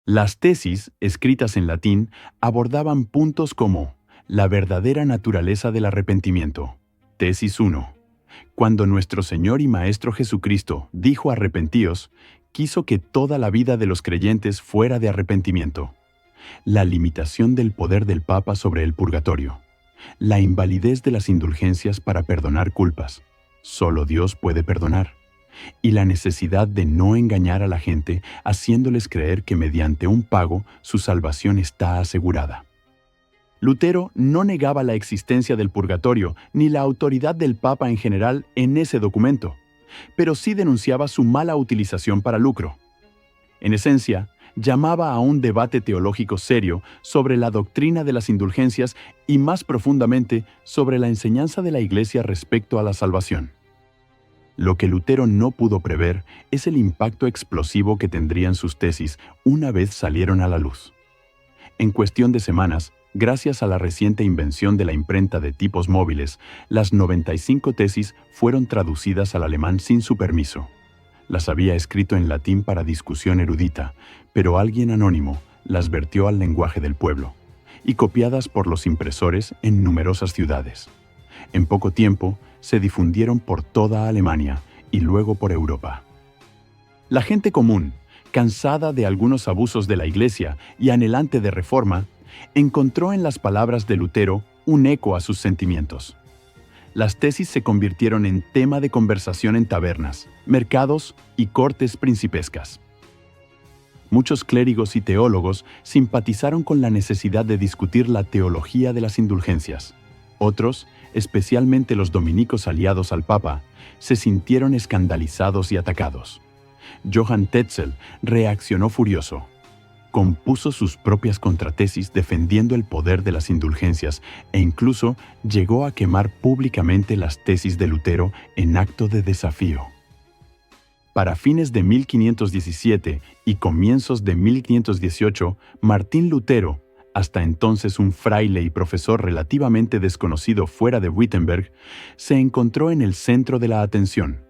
Las tesis, escritas en latín, abordaban puntos como la verdadera naturaleza del arrepentimiento. Tesis 1. Cuando nuestro Señor y Maestro Jesucristo dijo arrepentíos, quiso que toda la vida de los creyentes fuera de arrepentimiento. La limitación del poder del Papa sobre el purgatorio. La invalidez de las indulgencias para perdonar culpas. Solo Dios puede perdonar. Y la necesidad de no engañar a la gente haciéndoles creer que mediante un pago su salvación está asegurada. Lutero no negaba la existencia del purgatorio ni la autoridad del Papa en general en ese documento, pero sí denunciaba su mala utilización para lucro. En esencia, llamaba a un debate teológico serio sobre la doctrina de las indulgencias y más profundamente sobre la enseñanza de la Iglesia respecto a la salvación. Lo que Lutero no pudo prever es el impacto explosivo que tendrían sus tesis una vez salieron a la luz. En cuestión de semanas, gracias a la reciente invención de la imprenta de tipos móviles, las 95 tesis fueron traducidas al alemán sin su permiso. Las había escrito en latín para discusión erudita, pero alguien anónimo las vertió al lenguaje del pueblo, y copiadas por los impresores en numerosas ciudades. En poco tiempo, se difundieron por toda Alemania y luego por Europa. La gente común, cansada de algunos abusos de la Iglesia y anhelante de reforma, encontró en las palabras de Lutero un eco a sus sentimientos. Las tesis se convirtieron en tema de conversación en tabernas, mercados y cortes principescas. Muchos clérigos y teólogos simpatizaron con la necesidad de discutir la teología de las indulgencias. Otros, especialmente los dominicos aliados al Papa, se sintieron escandalizados y atacados. Johann Tetzel reaccionó furioso. Compuso sus propias contratesis defendiendo el poder de las indulgencias e incluso llegó a quemar públicamente las tesis de Lutero en acto de desafío. Para fines de 1517 y comienzos de 1518, Martín Lutero, hasta entonces un fraile y profesor relativamente desconocido fuera de Wittenberg, se encontró en el centro de la atención.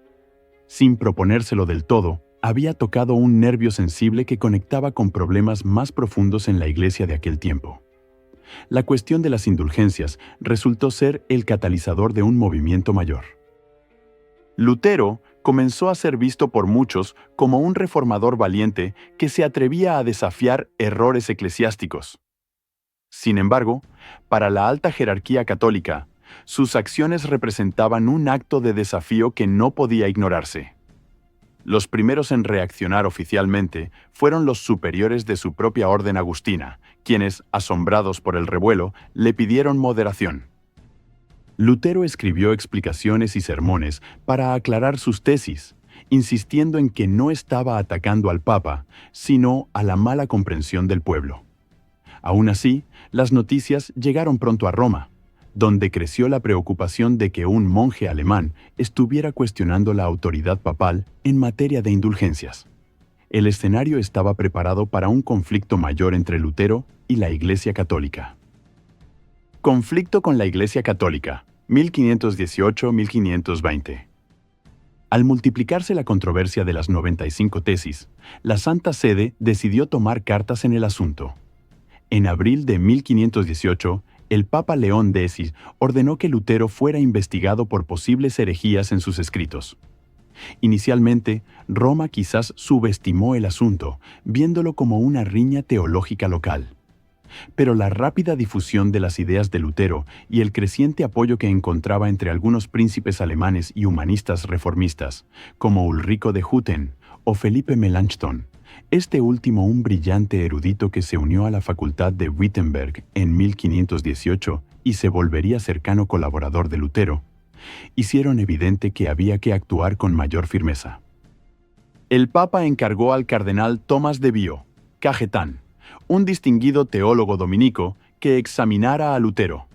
Sin proponérselo del todo, había tocado un nervio sensible que conectaba con problemas más profundos en la Iglesia de aquel tiempo. La cuestión de las indulgencias resultó ser el catalizador de un movimiento mayor. Lutero comenzó a ser visto por muchos como un reformador valiente que se atrevía a desafiar errores eclesiásticos. Sin embargo, para la alta jerarquía católica, sus acciones representaban un acto de desafío que no podía ignorarse. Los primeros en reaccionar oficialmente fueron los superiores de su propia orden agustina, quienes, asombrados por el revuelo, le pidieron moderación. Lutero escribió explicaciones y sermones para aclarar sus tesis, insistiendo en que no estaba atacando al Papa, sino a la mala comprensión del pueblo. Aún así, las noticias llegaron pronto a Roma, donde creció la preocupación de que un monje alemán estuviera cuestionando la autoridad papal en materia de indulgencias. El escenario estaba preparado para un conflicto mayor entre Lutero y la Iglesia Católica. Conflicto con la Iglesia Católica, 1518-1520. Al multiplicarse la controversia de las 95 tesis, la Santa Sede decidió tomar cartas en el asunto. En abril de 1518, el Papa León X ordenó que Lutero fuera investigado por posibles herejías en sus escritos. Inicialmente, Roma quizás subestimó el asunto, viéndolo como una riña teológica local. Pero la rápida difusión de las ideas de Lutero y el creciente apoyo que encontraba entre algunos príncipes alemanes y humanistas reformistas, como Ulrico de Hutten o Felipe Melanchthon, este último un brillante erudito que se unió a la facultad de Wittenberg en 1518 y se volvería cercano colaborador de Lutero, hicieron evidente que había que actuar con mayor firmeza. El Papa encargó al cardenal Tomás de Bio, Cajetán, un distinguido teólogo dominico, que examinara a Lutero.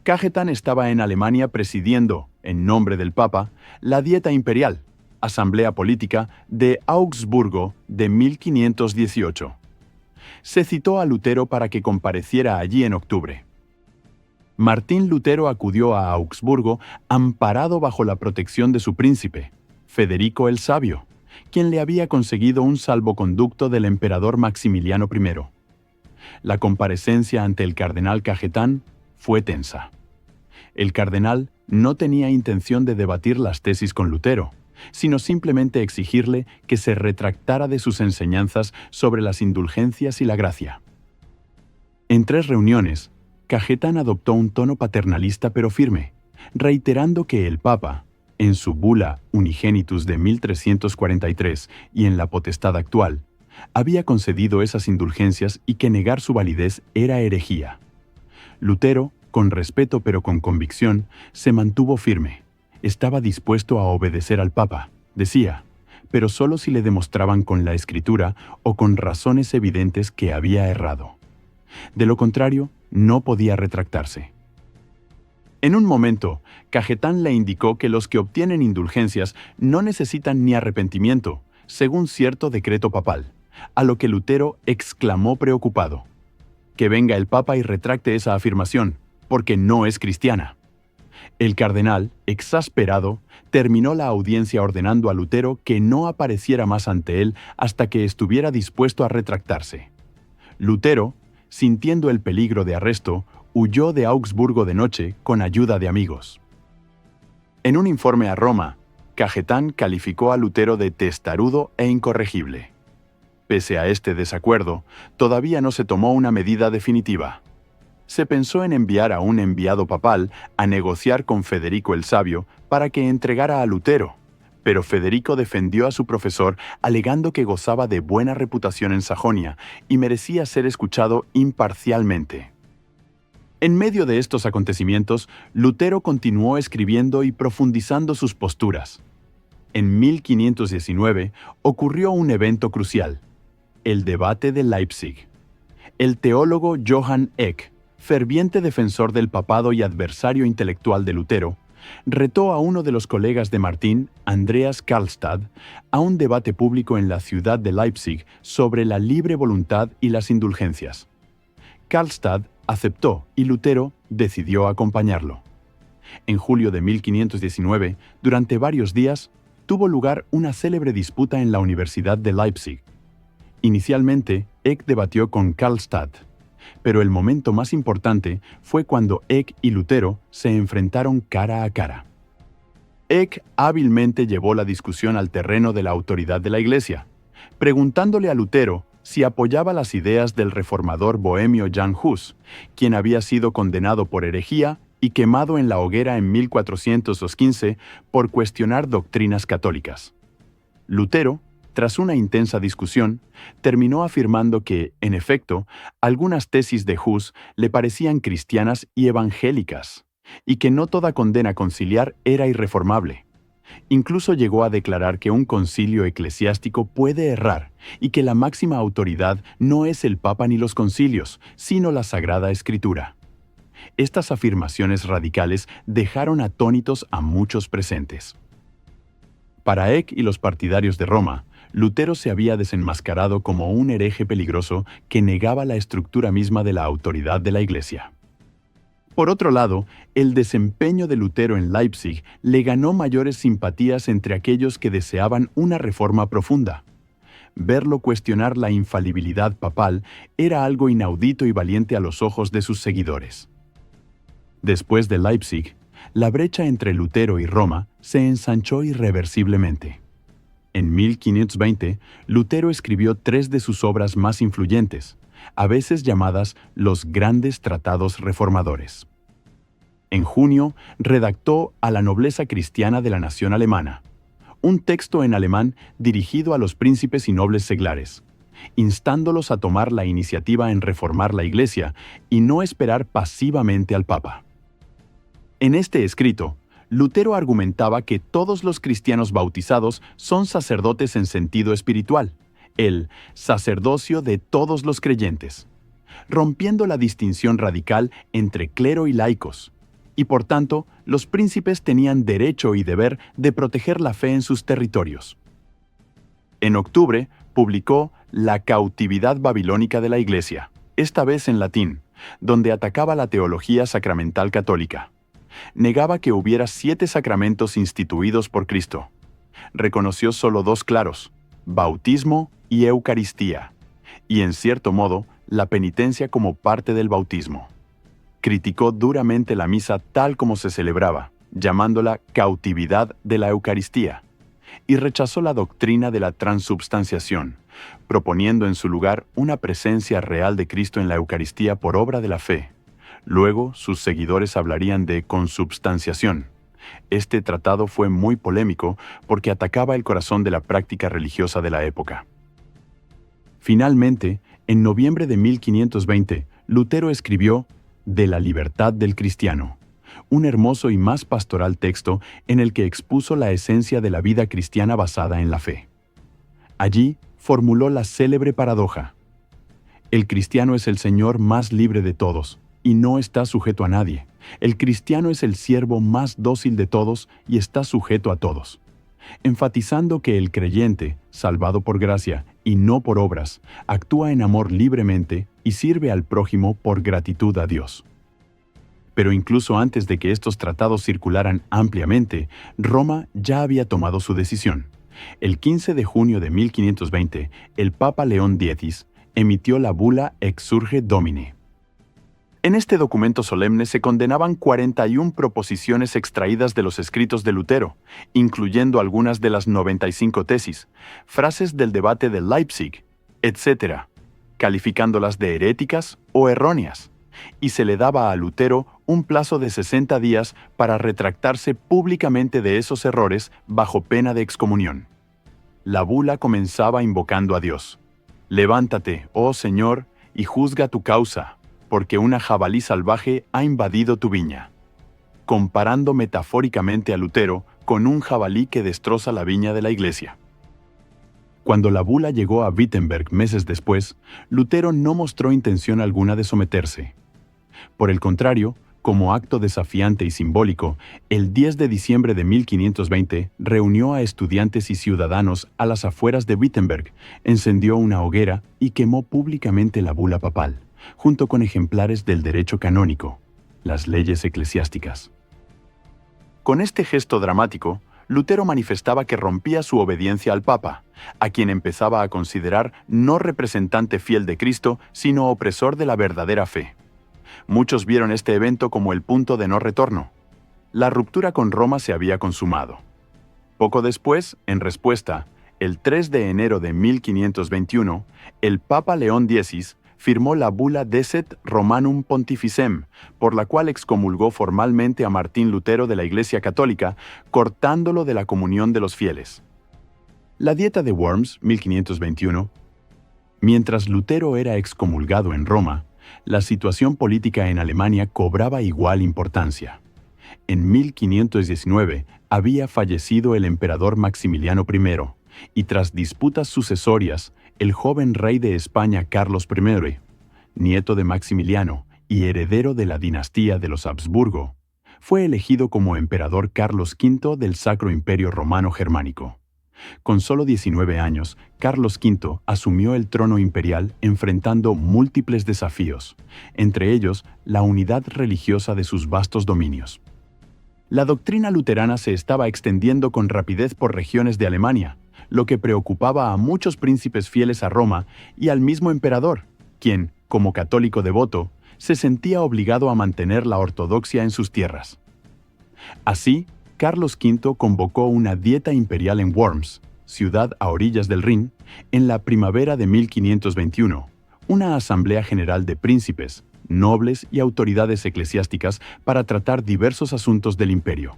Cajetán estaba en Alemania presidiendo, en nombre del Papa, la Dieta Imperial, Asamblea Política de Augsburgo de 1518. Se citó a Lutero para que compareciera allí en octubre. Martín Lutero acudió a Augsburgo amparado bajo la protección de su príncipe, Federico el Sabio, quien le había conseguido un salvoconducto del emperador Maximiliano I. La comparecencia ante el cardenal Cajetán fue tensa. El cardenal no tenía intención de debatir las tesis con Lutero, sino simplemente exigirle que se retractara de sus enseñanzas sobre las indulgencias y la gracia. En 3 reuniones, Cajetán adoptó un tono paternalista pero firme, reiterando que el Papa, en su bula Unigenitus de 1343 y en la potestad actual, había concedido esas indulgencias y que negar su validez era herejía. Lutero, con respeto pero con convicción, se mantuvo firme. Estaba dispuesto a obedecer al Papa, decía, pero solo si le demostraban con la Escritura o con razones evidentes que había errado. De lo contrario, no podía retractarse. En un momento, Cajetán le indicó que los que obtienen indulgencias no necesitan ni arrepentimiento, según cierto decreto papal, a lo que Lutero exclamó preocupado: «Que venga el Papa y retracte esa afirmación, porque no es cristiana». El cardenal, exasperado, terminó la audiencia ordenando a Lutero que no apareciera más ante él hasta que estuviera dispuesto a retractarse. Lutero, sintiendo el peligro de arresto, huyó de Augsburgo de noche con ayuda de amigos. En un informe a Roma, Cajetán calificó a Lutero de testarudo e incorregible. Pese a este desacuerdo, todavía no se tomó una medida definitiva. Se pensó en enviar a un enviado papal a negociar con Federico el Sabio para que entregara a Lutero, pero Federico defendió a su profesor alegando que gozaba de buena reputación en Sajonia y merecía ser escuchado imparcialmente. En medio de estos acontecimientos, Lutero continuó escribiendo y profundizando sus posturas. En 1519 ocurrió un evento crucial: el debate de Leipzig. El teólogo Johann Eck, ferviente defensor del papado y adversario intelectual de Lutero, retó a uno de los colegas de Martín, Andreas Karlstadt, a un debate público en la ciudad de Leipzig sobre la libre voluntad y las indulgencias. Karlstadt aceptó y Lutero decidió acompañarlo. En julio de 1519, durante varios días, tuvo lugar una célebre disputa en la Universidad de Leipzig. Inicialmente, Eck debatió con Karlstadt, pero el momento más importante fue cuando Eck y Lutero se enfrentaron cara a cara. Eck hábilmente llevó la discusión al terreno de la autoridad de la Iglesia, preguntándole a Lutero si apoyaba las ideas del reformador bohemio Jan Hus, quien había sido condenado por herejía y quemado en la hoguera en 1415 por cuestionar doctrinas católicas. Lutero, tras una intensa discusión, terminó afirmando que, en efecto, algunas tesis de Hus le parecían cristianas y evangélicas, y que no toda condena conciliar era irreformable. Incluso llegó a declarar que un concilio eclesiástico puede errar y que la máxima autoridad no es el Papa ni los concilios, sino la Sagrada Escritura. Estas afirmaciones radicales dejaron atónitos a muchos presentes. Para Eck y los partidarios de Roma, Lutero se había desenmascarado como un hereje peligroso que negaba la estructura misma de la autoridad de la Iglesia. Por otro lado, el desempeño de Lutero en Leipzig le ganó mayores simpatías entre aquellos que deseaban una reforma profunda. Verlo cuestionar la infalibilidad papal era algo inaudito y valiente a los ojos de sus seguidores. Después de Leipzig, la brecha entre Lutero y Roma se ensanchó irreversiblemente. En 1520, Lutero escribió 3 de sus obras más influyentes, a veces llamadas los grandes tratados reformadores. En junio, redactó A la nobleza cristiana de la nación alemana, un texto en alemán dirigido a los príncipes y nobles seglares, instándolos a tomar la iniciativa en reformar la Iglesia y no esperar pasivamente al Papa. En este escrito, Lutero argumentaba que todos los cristianos bautizados son sacerdotes en sentido espiritual, el sacerdocio de todos los creyentes, rompiendo la distinción radical entre clero y laicos, y por tanto, los príncipes tenían derecho y deber de proteger la fe en sus territorios. En octubre, publicó La cautividad babilónica de la Iglesia, esta vez en latín, donde atacaba la teología sacramental católica. Negaba que hubiera 7 sacramentos instituidos por Cristo. Reconoció solo dos claros: bautismo y Eucaristía, y en cierto modo, la penitencia como parte del bautismo. Criticó duramente la misa tal como se celebraba, llamándola cautividad de la Eucaristía, y rechazó la doctrina de la transubstanciación, proponiendo en su lugar una presencia real de Cristo en la Eucaristía por obra de la fe. Luego, sus seguidores hablarían de consubstanciación. Este tratado fue muy polémico porque atacaba el corazón de la práctica religiosa de la época. Finalmente, en noviembre de 1520, Lutero escribió De la libertad del cristiano, un hermoso y más pastoral texto en el que expuso la esencia de la vida cristiana basada en la fe. Allí formuló la célebre paradoja: el cristiano es el señor más libre de todos y no está sujeto a nadie. El cristiano es el siervo más dócil de todos y está sujeto a todos, enfatizando que el creyente, salvado por gracia y no por obras, actúa en amor libremente y sirve al prójimo por gratitud a Dios. Pero incluso antes de que estos tratados circularan ampliamente, Roma ya había tomado su decisión. El 15 de junio de 1520, el Papa León X emitió la bula Exsurge Domine. En este documento solemne se condenaban 41 proposiciones extraídas de los escritos de Lutero, incluyendo algunas de las 95 tesis, frases del debate de Leipzig, etc., calificándolas de heréticas o erróneas, y se le daba a Lutero un plazo de 60 días para retractarse públicamente de esos errores bajo pena de excomunión. La bula comenzaba invocando a Dios: «Levántate, oh Señor, y juzga tu causa, porque una jabalí salvaje ha invadido tu viña», comparando metafóricamente a Lutero con un jabalí que destroza la viña de la Iglesia. Cuando la bula llegó a Wittenberg meses después, Lutero no mostró intención alguna de someterse. Por el contrario, como acto desafiante y simbólico, el 10 de diciembre de 1520 reunió a estudiantes y ciudadanos a las afueras de Wittenberg, encendió una hoguera y quemó públicamente la bula papal, junto con ejemplares del derecho canónico, las leyes eclesiásticas. Con este gesto dramático, Lutero manifestaba que rompía su obediencia al Papa, a quien empezaba a considerar no representante fiel de Cristo, sino opresor de la verdadera fe. Muchos vieron este evento como el punto de no retorno. La ruptura con Roma se había consumado. Poco después, en respuesta, el 3 de enero de 1521, el Papa León X firmó la bula Decet Romanum Pontificem, por la cual excomulgó formalmente a Martín Lutero de la Iglesia Católica, cortándolo de la comunión de los fieles. La Dieta de Worms, 1521. Mientras Lutero era excomulgado en Roma, la situación política en Alemania cobraba igual importancia. En 1519 había fallecido el emperador Maximiliano I, y tras disputas sucesorias, el joven rey de España Carlos I, nieto de Maximiliano y heredero de la dinastía de los Habsburgo, fue elegido como emperador Carlos V del Sacro Imperio Romano Germánico. Con solo 19 años, Carlos V asumió el trono imperial enfrentando múltiples desafíos, entre ellos la unidad religiosa de sus vastos dominios. La doctrina luterana se estaba extendiendo con rapidez por regiones de Alemania, lo que preocupaba a muchos príncipes fieles a Roma y al mismo emperador, quien, como católico devoto, se sentía obligado a mantener la ortodoxia en sus tierras. Así, Carlos V convocó una dieta imperial en Worms, ciudad a orillas del Rin, en la primavera de 1521, una asamblea general de príncipes, nobles y autoridades eclesiásticas para tratar diversos asuntos del imperio.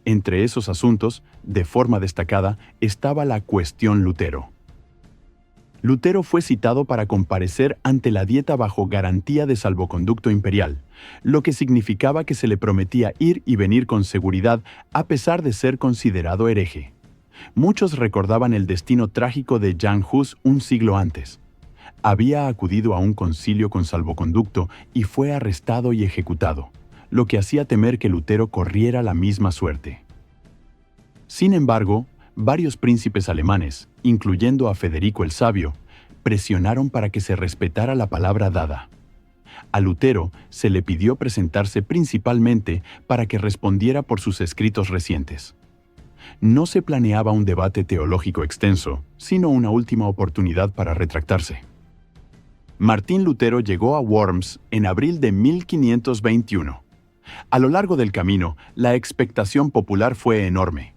Entre esos asuntos, de forma destacada, estaba la cuestión Lutero. Lutero fue citado para comparecer ante la dieta bajo garantía de salvoconducto imperial, lo que significaba que se le prometía ir y venir con seguridad a pesar de ser considerado hereje. Muchos recordaban el destino trágico de Jan Hus un siglo antes. Había acudido a un concilio con salvoconducto y fue arrestado y ejecutado, lo que hacía temer que Lutero corriera la misma suerte. Sin embargo, varios príncipes alemanes, incluyendo a Federico el Sabio, presionaron para que se respetara la palabra dada. A Lutero se le pidió presentarse principalmente para que respondiera por sus escritos recientes. No se planeaba un debate teológico extenso, sino una última oportunidad para retractarse. Martín Lutero llegó a Worms en abril de 1521. A lo largo del camino, la expectación popular fue enorme.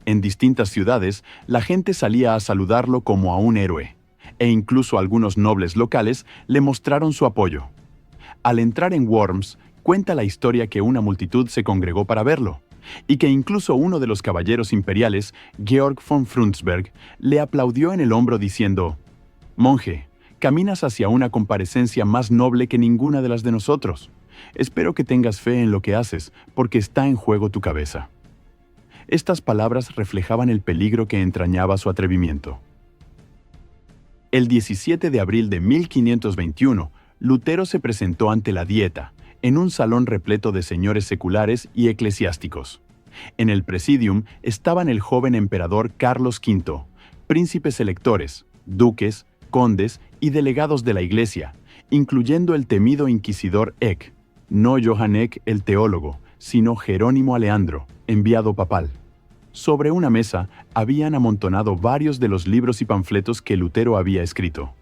En distintas ciudades, la gente salía a saludarlo como a un héroe, e incluso algunos nobles locales le mostraron su apoyo. Al entrar en Worms, cuenta la historia que una multitud se congregó para verlo, y que incluso uno de los caballeros imperiales, Georg von Frundsberg, le aplaudió en el hombro diciendo: «Monje, caminas hacia una comparecencia más noble que ninguna de las de nosotros. Espero que tengas fe en lo que haces, porque está en juego tu cabeza». Estas palabras reflejaban el peligro que entrañaba su atrevimiento. El 17 de abril de 1521, Lutero se presentó ante la Dieta, en un salón repleto de señores seculares y eclesiásticos. En el presidium estaban el joven emperador Carlos V, príncipes electores, duques, condes y delegados de la Iglesia, incluyendo el temido inquisidor Eck, no Johann Eck el teólogo, sino Jerónimo Aleandro, enviado papal. Sobre una mesa habían amontonado varios de los libros y panfletos que Lutero había escrito.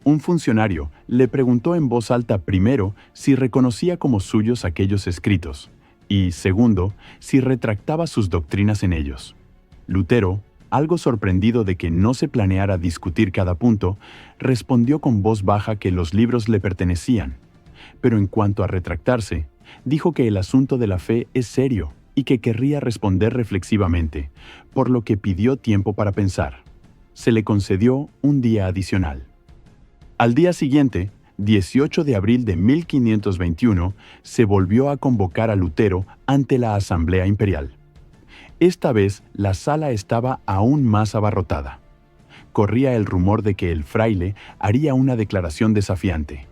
Un funcionario le preguntó en voz alta primero si reconocía como suyos aquellos escritos y, segundo, si retractaba sus doctrinas en ellos. Lutero, algo sorprendido de que no se planeara discutir cada punto, respondió con voz baja que los libros le pertenecían, pero en cuanto a retractarse, dijo que el asunto de la fe es serio y que querría responder reflexivamente, por lo que pidió tiempo para pensar. Se le concedió un día adicional. Al día siguiente, 18 de abril de 1521, se volvió a convocar a Lutero ante la Asamblea Imperial. Esta vez, la sala estaba aún más abarrotada. Corría el rumor de que el fraile haría una declaración desafiante.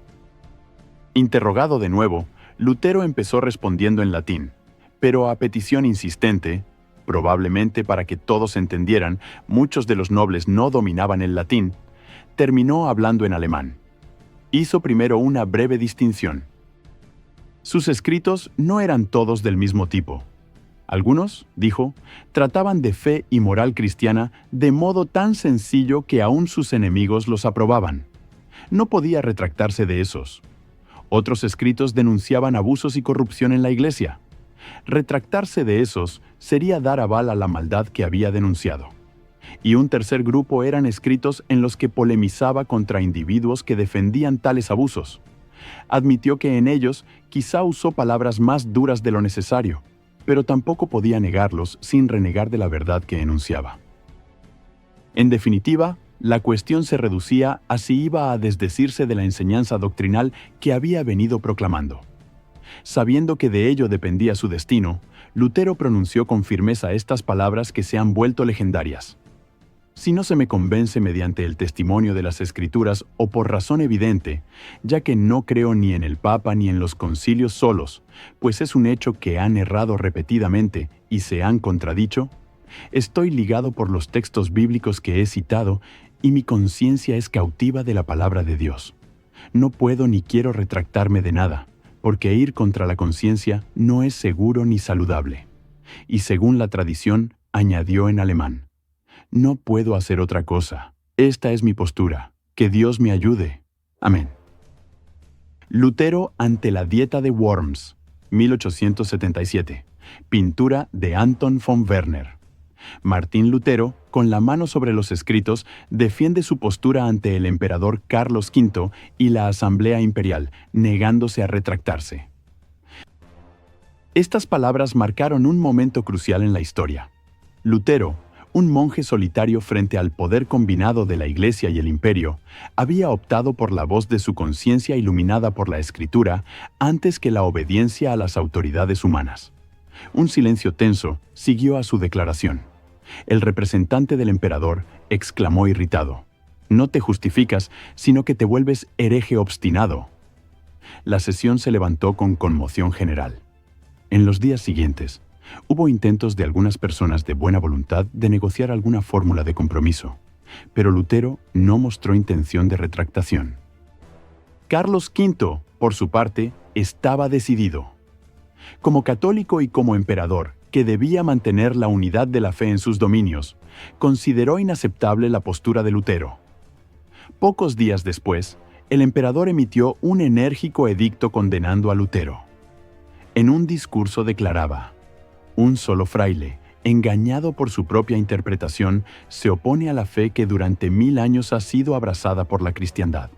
Interrogado de nuevo, Lutero empezó respondiendo en latín, pero a petición insistente, probablemente para que todos entendieran, muchos de los nobles no dominaban el latín, terminó hablando en alemán. Hizo primero una breve distinción. Sus escritos no eran todos del mismo tipo. Algunos, dijo, trataban de fe y moral cristiana de modo tan sencillo que aún sus enemigos los aprobaban. No podía retractarse de esos. Otros escritos denunciaban abusos y corrupción en la Iglesia. Retractarse de esos sería dar aval a la maldad que había denunciado. Y un tercer grupo eran escritos en los que polemizaba contra individuos que defendían tales abusos. Admitió que en ellos quizá usó palabras más duras de lo necesario, pero tampoco podía negarlos sin renegar de la verdad que enunciaba. En definitiva, la cuestión se reducía a si iba a desdecirse de la enseñanza doctrinal que había venido proclamando. Sabiendo que de ello dependía su destino, Lutero pronunció con firmeza estas palabras que se han vuelto legendarias. Si no se me convence mediante el testimonio de las Escrituras o por razón evidente, ya que no creo ni en el Papa ni en los concilios solos, pues es un hecho que han errado repetidamente y se han contradicho, estoy ligado por los textos bíblicos que he citado y mi conciencia es cautiva de la palabra de Dios. No puedo ni quiero retractarme de nada, porque ir contra la conciencia no es seguro ni saludable. Y según la tradición, añadió en alemán: no puedo hacer otra cosa. Esta es mi postura. Que Dios me ayude. Amén. Lutero ante la Dieta de Worms, 1877. Pintura de Anton von Werner. Martín Lutero, con la mano sobre los escritos, defiende su postura ante el emperador Carlos V y la Asamblea Imperial, negándose a retractarse. Estas palabras marcaron un momento crucial en la historia. Lutero, un monje solitario frente al poder combinado de la Iglesia y el Imperio, había optado por la voz de su conciencia iluminada por la Escritura antes que la obediencia a las autoridades humanas. Un silencio tenso siguió a su declaración. El representante del emperador exclamó irritado: «No te justificas, sino que te vuelves hereje obstinado». La sesión se levantó con conmoción general. En los días siguientes, hubo intentos de algunas personas de buena voluntad de negociar alguna fórmula de compromiso, pero Lutero no mostró intención de retractación. Carlos V, por su parte, estaba decidido. Como católico y como emperador, que debía mantener la unidad de la fe en sus dominios, consideró inaceptable la postura de Lutero. Pocos días después, el emperador emitió un enérgico edicto condenando a Lutero. En un discurso declaraba: un solo fraile, engañado por su propia interpretación, se opone a la fe que durante 1000 años ha sido abrazada por la cristiandad.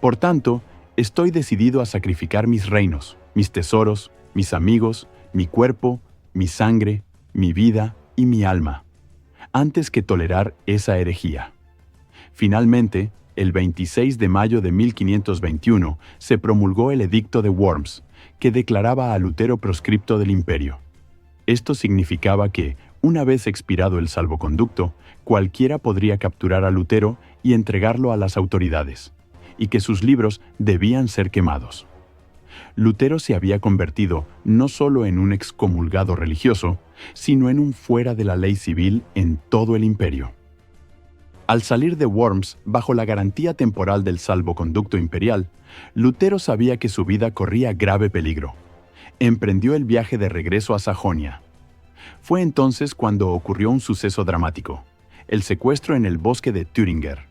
Por tanto, estoy decidido a sacrificar mis reinos, mis tesoros, mis amigos, mi cuerpo, mi sangre, mi vida y mi alma, antes que tolerar esa herejía. Finalmente, el 26 de mayo de 1521 se promulgó el Edicto de Worms, que declaraba a Lutero proscripto del imperio. Esto significaba que, una vez expirado el salvoconducto, cualquiera podría capturar a Lutero y entregarlo a las autoridades, y que sus libros debían ser quemados. Lutero se había convertido no solo en un excomulgado religioso, sino en un fuera de la ley civil en todo el imperio. Al salir de Worms bajo la garantía temporal del salvoconducto imperial, Lutero sabía que su vida corría grave peligro. Emprendió el viaje de regreso a Sajonia. Fue entonces cuando ocurrió un suceso dramático: el secuestro en el bosque de Thüringer.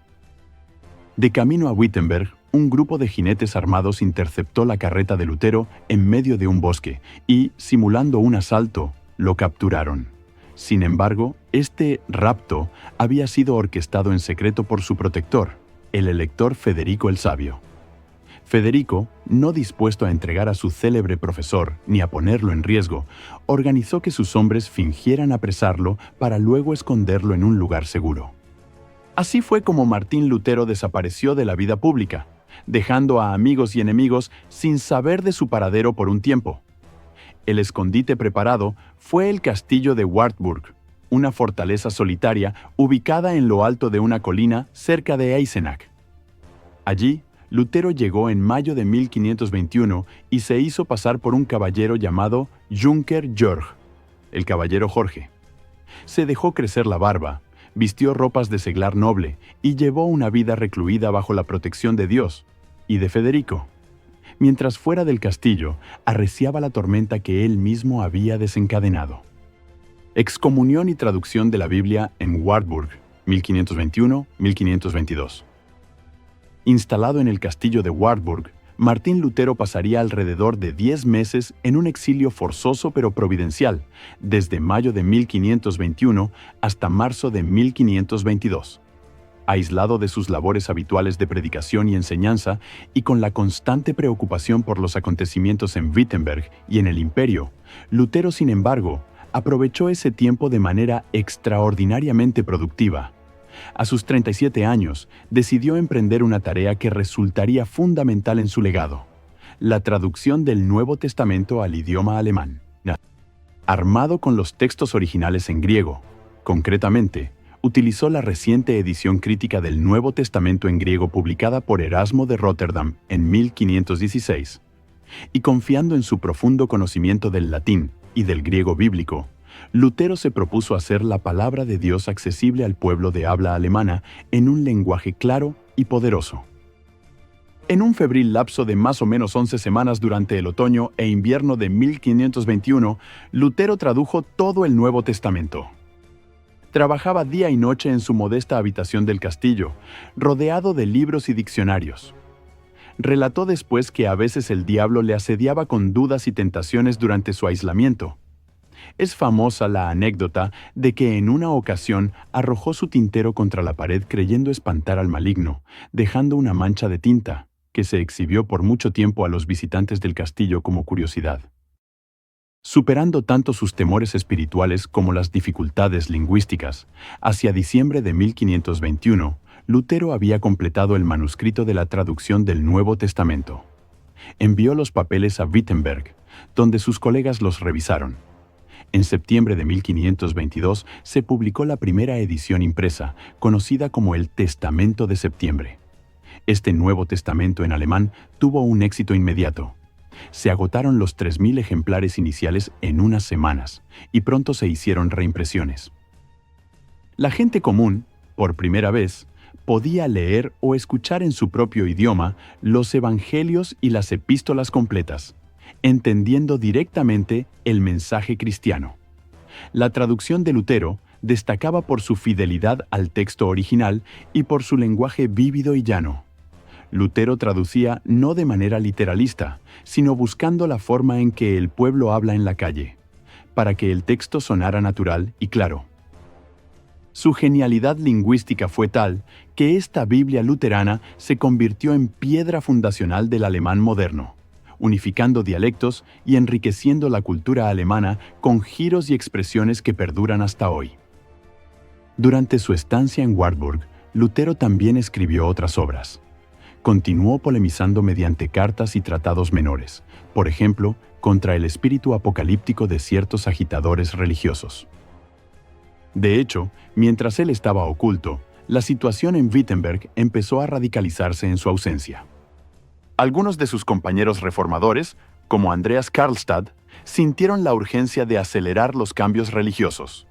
De camino a Wittenberg, un grupo de jinetes armados interceptó la carreta de Lutero en medio de un bosque y, simulando un asalto, lo capturaron. Sin embargo, este rapto había sido orquestado en secreto por su protector, el elector Federico el Sabio. Federico, no dispuesto a entregar a su célebre profesor ni a ponerlo en riesgo, organizó que sus hombres fingieran apresarlo para luego esconderlo en un lugar seguro. Así fue como Martín Lutero desapareció de la vida pública, dejando a amigos y enemigos sin saber de su paradero por un tiempo. El escondite preparado fue el castillo de Wartburg, una fortaleza solitaria ubicada en lo alto de una colina cerca de Eisenach. Allí, Lutero llegó en mayo de 1521 y se hizo pasar por un caballero llamado Junker Georg, el caballero Jorge. Se dejó crecer la barba, vistió ropas de seglar noble y llevó una vida recluida bajo la protección de Dios y de Federico. Mientras fuera del castillo, arreciaba la tormenta que él mismo había desencadenado. Excomunión y traducción de la Biblia en Wartburg, 1521-1522. Instalado en el castillo de Wartburg, Martín Lutero pasaría alrededor de 10 meses en un exilio forzoso pero providencial, desde mayo de 1521 hasta marzo de 1522. Aislado de sus labores habituales de predicación y enseñanza y con la constante preocupación por los acontecimientos en Wittenberg y en el imperio, Lutero, sin embargo, aprovechó ese tiempo de manera extraordinariamente productiva. A sus 37 años, decidió emprender una tarea que resultaría fundamental en su legado: la traducción del Nuevo Testamento al idioma alemán. Armado con los textos originales en griego, concretamente, utilizó la reciente edición crítica del Nuevo Testamento en griego publicada por Erasmo de Rotterdam en 1516, y confiando en su profundo conocimiento del latín y del griego bíblico, Lutero se propuso hacer la palabra de Dios accesible al pueblo de habla alemana en un lenguaje claro y poderoso. En un febril lapso de más o menos 11 semanas durante el otoño e invierno de 1521, Lutero tradujo todo el Nuevo Testamento. Trabajaba día y noche en su modesta habitación del castillo, rodeado de libros y diccionarios. Relató después que a veces el diablo le asediaba con dudas y tentaciones durante su aislamiento. Es famosa la anécdota de que en una ocasión arrojó su tintero contra la pared creyendo espantar al maligno, dejando una mancha de tinta, que se exhibió por mucho tiempo a los visitantes del castillo como curiosidad. Superando tanto sus temores espirituales como las dificultades lingüísticas, hacia diciembre de 1521, Lutero había completado el manuscrito de la traducción del Nuevo Testamento. Envió los papeles a Wittenberg, donde sus colegas los revisaron. En septiembre de 1522 se publicó la primera edición impresa, conocida como el Testamento de Septiembre. Este Nuevo Testamento en alemán tuvo un éxito inmediato. Se agotaron los 3000 ejemplares iniciales en unas semanas, y pronto se hicieron reimpresiones. La gente común, por primera vez, podía leer o escuchar en su propio idioma los evangelios y las epístolas completas, entendiendo directamente el mensaje cristiano. La traducción de Lutero destacaba por su fidelidad al texto original y por su lenguaje vívido y llano. Lutero traducía no de manera literalista, sino buscando la forma en que el pueblo habla en la calle, para que el texto sonara natural y claro. Su genialidad lingüística fue tal que esta Biblia luterana se convirtió en piedra fundacional del alemán moderno, unificando dialectos y enriqueciendo la cultura alemana con giros y expresiones que perduran hasta hoy. Durante su estancia en Wartburg, Lutero también escribió otras obras. Continuó polemizando mediante cartas y tratados menores, por ejemplo, contra el espíritu apocalíptico de ciertos agitadores religiosos. De hecho, mientras él estaba oculto, la situación en Wittenberg empezó a radicalizarse en su ausencia. Algunos de sus compañeros reformadores, como Andreas Karlstadt, sintieron la urgencia de acelerar los cambios religiosos.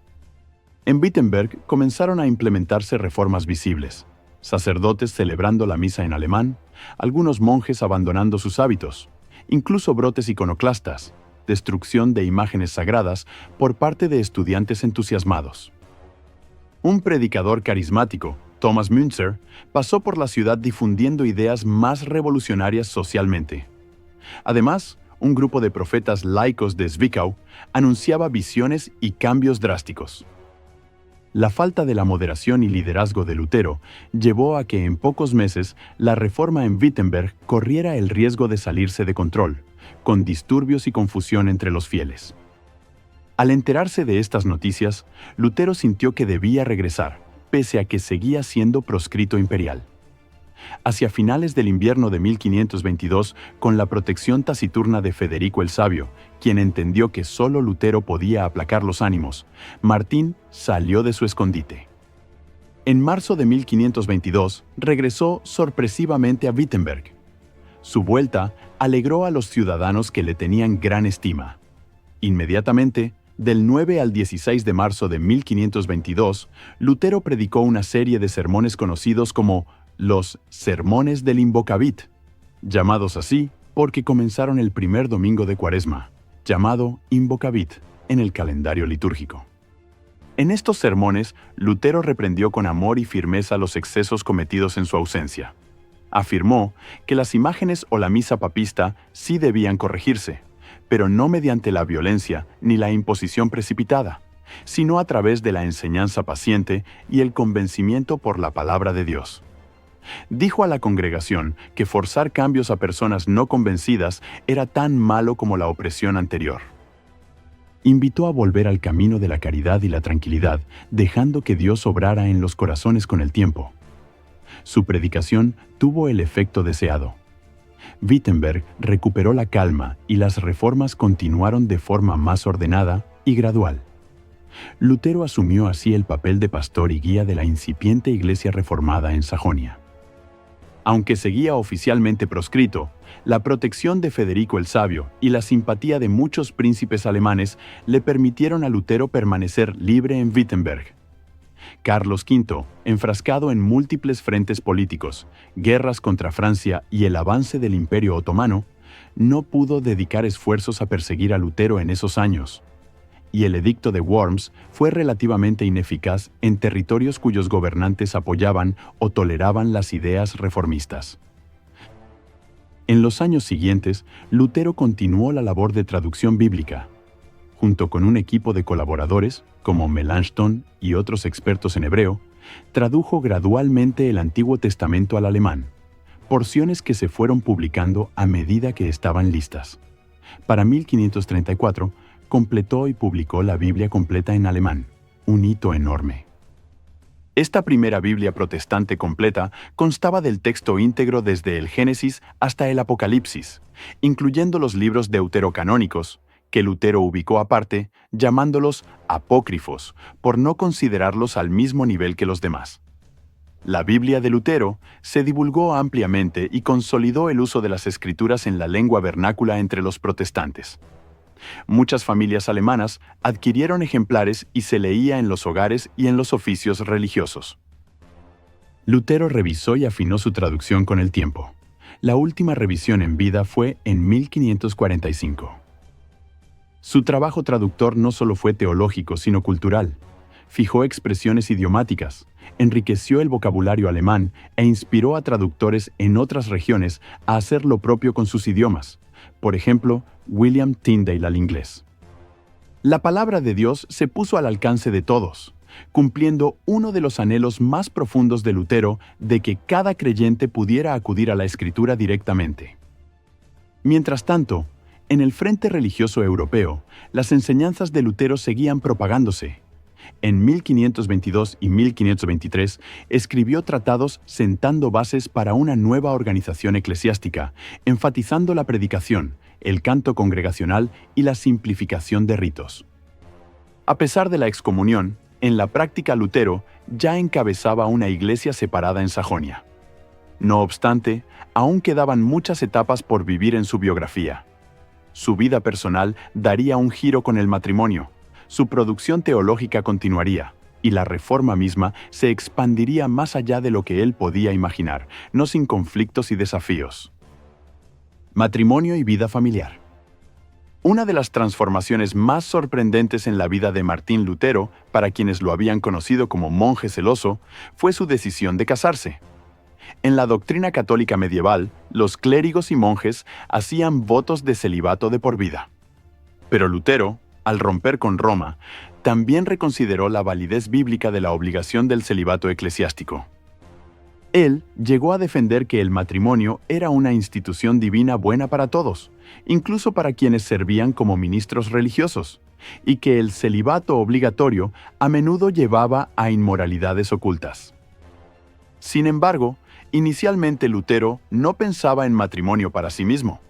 En Wittenberg comenzaron a implementarse reformas visibles, sacerdotes celebrando la misa en alemán, algunos monjes abandonando sus hábitos, incluso brotes iconoclastas, destrucción de imágenes sagradas por parte de estudiantes entusiasmados. Un predicador carismático, Thomas Müntzer, pasó por la ciudad difundiendo ideas más revolucionarias socialmente. Además, un grupo de profetas laicos de Zwickau anunciaba visiones y cambios drásticos. La falta de la moderación y liderazgo de Lutero llevó a que en pocos meses la reforma en Wittenberg corriera el riesgo de salirse de control, con disturbios y confusión entre los fieles. Al enterarse de estas noticias, Lutero sintió que debía regresar, pese a que seguía siendo proscrito imperial. Hacia finales del invierno de 1522, con la protección taciturna de Federico el Sabio, quien entendió que solo Lutero podía aplacar los ánimos, Martín salió de su escondite. En marzo de 1522, regresó sorpresivamente a Wittenberg. Su vuelta alegró a los ciudadanos que le tenían gran estima. Inmediatamente, del 9 al 16 de marzo de 1522, Lutero predicó una serie de sermones conocidos como los Sermones del Invocavit, llamados así porque comenzaron el primer domingo de Cuaresma, llamado Invocavit en el calendario litúrgico. En estos sermones, Lutero reprendió con amor y firmeza los excesos cometidos en su ausencia. Afirmó que las imágenes o la misa papista sí debían corregirse, pero no mediante la violencia ni la imposición precipitada, sino a través de la enseñanza paciente y el convencimiento por la palabra de Dios. Dijo a la congregación que forzar cambios a personas no convencidas era tan malo como la opresión anterior. Invitó a volver al camino de la caridad y la tranquilidad, dejando que Dios obrara en los corazones con el tiempo. Su predicación tuvo el efecto deseado. Wittenberg recuperó la calma y las reformas continuaron de forma más ordenada y gradual. Lutero asumió así el papel de pastor y guía de la incipiente iglesia reformada en Sajonia. Aunque seguía oficialmente proscrito, la protección de Federico el Sabio y la simpatía de muchos príncipes alemanes le permitieron a Lutero permanecer libre en Wittenberg. Carlos V, enfrascado en múltiples frentes políticos, guerras contra Francia y el avance del Imperio Otomano, no pudo dedicar esfuerzos a perseguir a Lutero en esos años, y el edicto de Worms fue relativamente ineficaz en territorios cuyos gobernantes apoyaban o toleraban las ideas reformistas. En los años siguientes, Lutero continuó la labor de traducción bíblica. Junto con un equipo de colaboradores, como Melanchthon y otros expertos en hebreo, tradujo gradualmente el Antiguo Testamento al alemán, porciones que se fueron publicando a medida que estaban listas. Para 1534, completó y publicó la Biblia completa en alemán, un hito enorme. Esta primera Biblia protestante completa constaba del texto íntegro desde el Génesis hasta el Apocalipsis, incluyendo los libros deuterocanónicos, que Lutero ubicó aparte, llamándolos apócrifos, por no considerarlos al mismo nivel que los demás. La Biblia de Lutero se divulgó ampliamente y consolidó el uso de las escrituras en la lengua vernácula entre los protestantes. Muchas familias alemanas adquirieron ejemplares y se leía en los hogares y en los oficios religiosos. Lutero revisó y afinó su traducción con el tiempo. La última revisión en vida fue en 1545. Su trabajo traductor no solo fue teológico, sino cultural. Fijó expresiones idiomáticas, enriqueció el vocabulario alemán e inspiró a traductores en otras regiones a hacer lo propio con sus idiomas. Por ejemplo, William Tyndale al inglés. La palabra de Dios se puso al alcance de todos, cumpliendo uno de los anhelos más profundos de Lutero de que cada creyente pudiera acudir a la Escritura directamente. Mientras tanto, en el frente religioso europeo, las enseñanzas de Lutero seguían propagándose. En 1522 y 1523 escribió tratados sentando bases para una nueva organización eclesiástica, enfatizando la predicación, el canto congregacional y la simplificación de ritos. A pesar de la excomunión, en la práctica Lutero ya encabezaba una iglesia separada en Sajonia. No obstante, aún quedaban muchas etapas por vivir en su biografía. Su vida personal daría un giro con el matrimonio, su producción teológica continuaría, y la reforma misma se expandiría más allá de lo que él podía imaginar, no sin conflictos y desafíos. Matrimonio y vida familiar. Una de las transformaciones más sorprendentes en la vida de Martín Lutero, para quienes lo habían conocido como monje celoso, fue su decisión de casarse. En la doctrina católica medieval, los clérigos y monjes hacían votos de celibato de por vida. Pero Lutero, al romper con Roma, también reconsideró la validez bíblica de la obligación del celibato eclesiástico. Él llegó a defender que el matrimonio era una institución divina buena para todos, incluso para quienes servían como ministros religiosos, y que el celibato obligatorio a menudo llevaba a inmoralidades ocultas. Sin embargo, inicialmente Lutero no pensaba en matrimonio para sí mismo.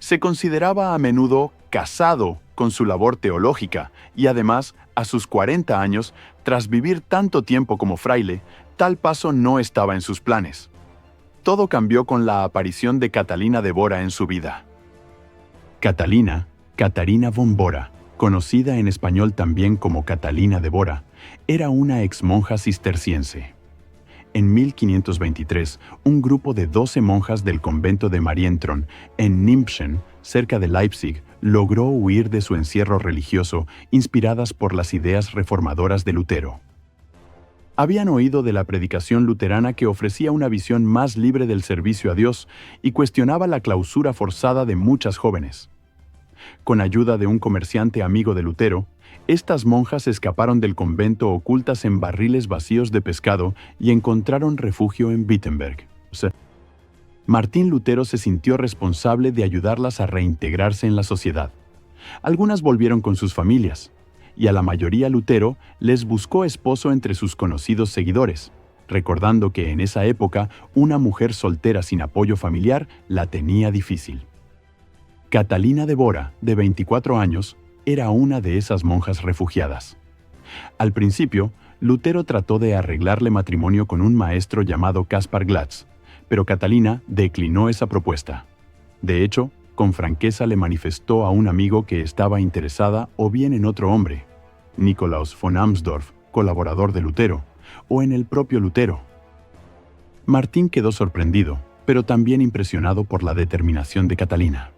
Se consideraba a menudo casado con su labor teológica y además, a sus 40 años, tras vivir tanto tiempo como fraile, tal paso no estaba en sus planes. Todo cambió con la aparición de Catalina de Bora en su vida. Catalina, Catarina von Bora, conocida en español también como Catalina de Bora, era una exmonja cisterciense. En 1523, un grupo de 12 monjas del convento de Marienthron, en Nimpschen, cerca de Leipzig, logró huir de su encierro religioso, inspiradas por las ideas reformadoras de Lutero. Habían oído de la predicación luterana que ofrecía una visión más libre del servicio a Dios y cuestionaba la clausura forzada de muchas jóvenes. Con ayuda de un comerciante amigo de Lutero, estas monjas escaparon del convento ocultas en barriles vacíos de pescado y encontraron refugio en Wittenberg. Martín Lutero se sintió responsable de ayudarlas a reintegrarse en la sociedad. Algunas volvieron con sus familias, y a la mayoría Lutero les buscó esposo entre sus conocidos seguidores, recordando que en esa época una mujer soltera sin apoyo familiar la tenía difícil. Catalina de Bora, de 24 años, era una de esas monjas refugiadas. Al principio, Lutero trató de arreglarle matrimonio con un maestro llamado Caspar Glatz, pero Catalina declinó esa propuesta. De hecho, con franqueza le manifestó a un amigo que estaba interesada o bien en otro hombre, Nikolaus von Amsdorf, colaborador de Lutero, o en el propio Lutero. Martín quedó sorprendido, pero también impresionado por la determinación de Catalina.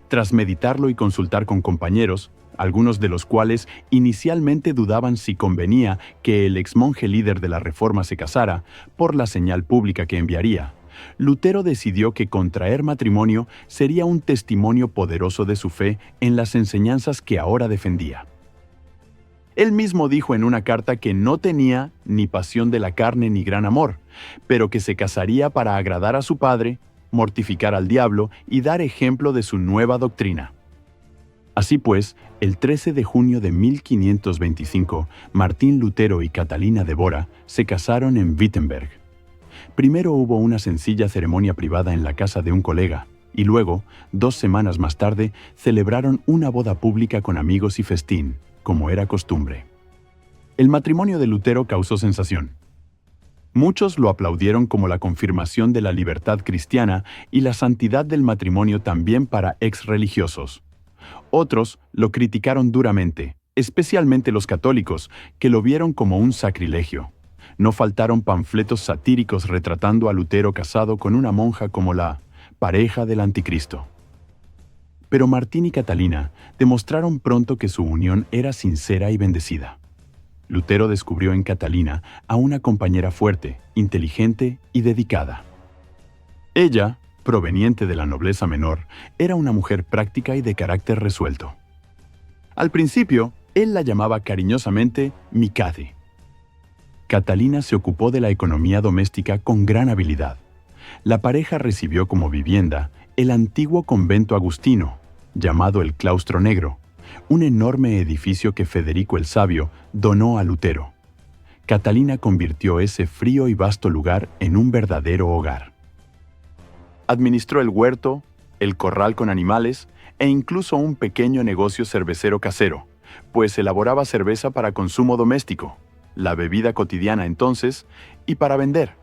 Tras meditarlo y consultar con compañeros, algunos de los cuales inicialmente dudaban si convenía que el exmonje líder de la Reforma se casara, por la señal pública que enviaría, Lutero decidió que contraer matrimonio sería un testimonio poderoso de su fe en las enseñanzas que ahora defendía. Él mismo dijo en una carta que no tenía ni pasión de la carne ni gran amor, pero que se casaría para agradar a su padre, mortificar al diablo y dar ejemplo de su nueva doctrina. Así pues, el 13 de junio de 1525, Martín Lutero y Catalina de Bora se casaron en Wittenberg. Primero hubo una sencilla ceremonia privada en la casa de un colega, y luego, 2 semanas más tarde, celebraron una boda pública con amigos y festín, como era costumbre. El matrimonio de Lutero causó sensación. Muchos lo aplaudieron como la confirmación de la libertad cristiana y la santidad del matrimonio también para exreligiosos. Otros lo criticaron duramente, especialmente los católicos, que lo vieron como un sacrilegio. No faltaron panfletos satíricos retratando a Lutero casado con una monja como la pareja del anticristo. Pero Martín y Catalina demostraron pronto que su unión era sincera y bendecida. Lutero descubrió en Catalina a una compañera fuerte, inteligente y dedicada. Ella, proveniente de la nobleza menor, era una mujer práctica y de carácter resuelto. Al principio, él la llamaba cariñosamente Mikade. Catalina se ocupó de la economía doméstica con gran habilidad. La pareja recibió como vivienda el antiguo convento agustino, llamado el Claustro Negro, un enorme edificio que Federico el Sabio donó a Lutero. Catalina convirtió ese frío y vasto lugar en un verdadero hogar. Administró el huerto, el corral con animales e incluso un pequeño negocio cervecero casero, pues elaboraba cerveza para consumo doméstico, la bebida cotidiana entonces, y para vender.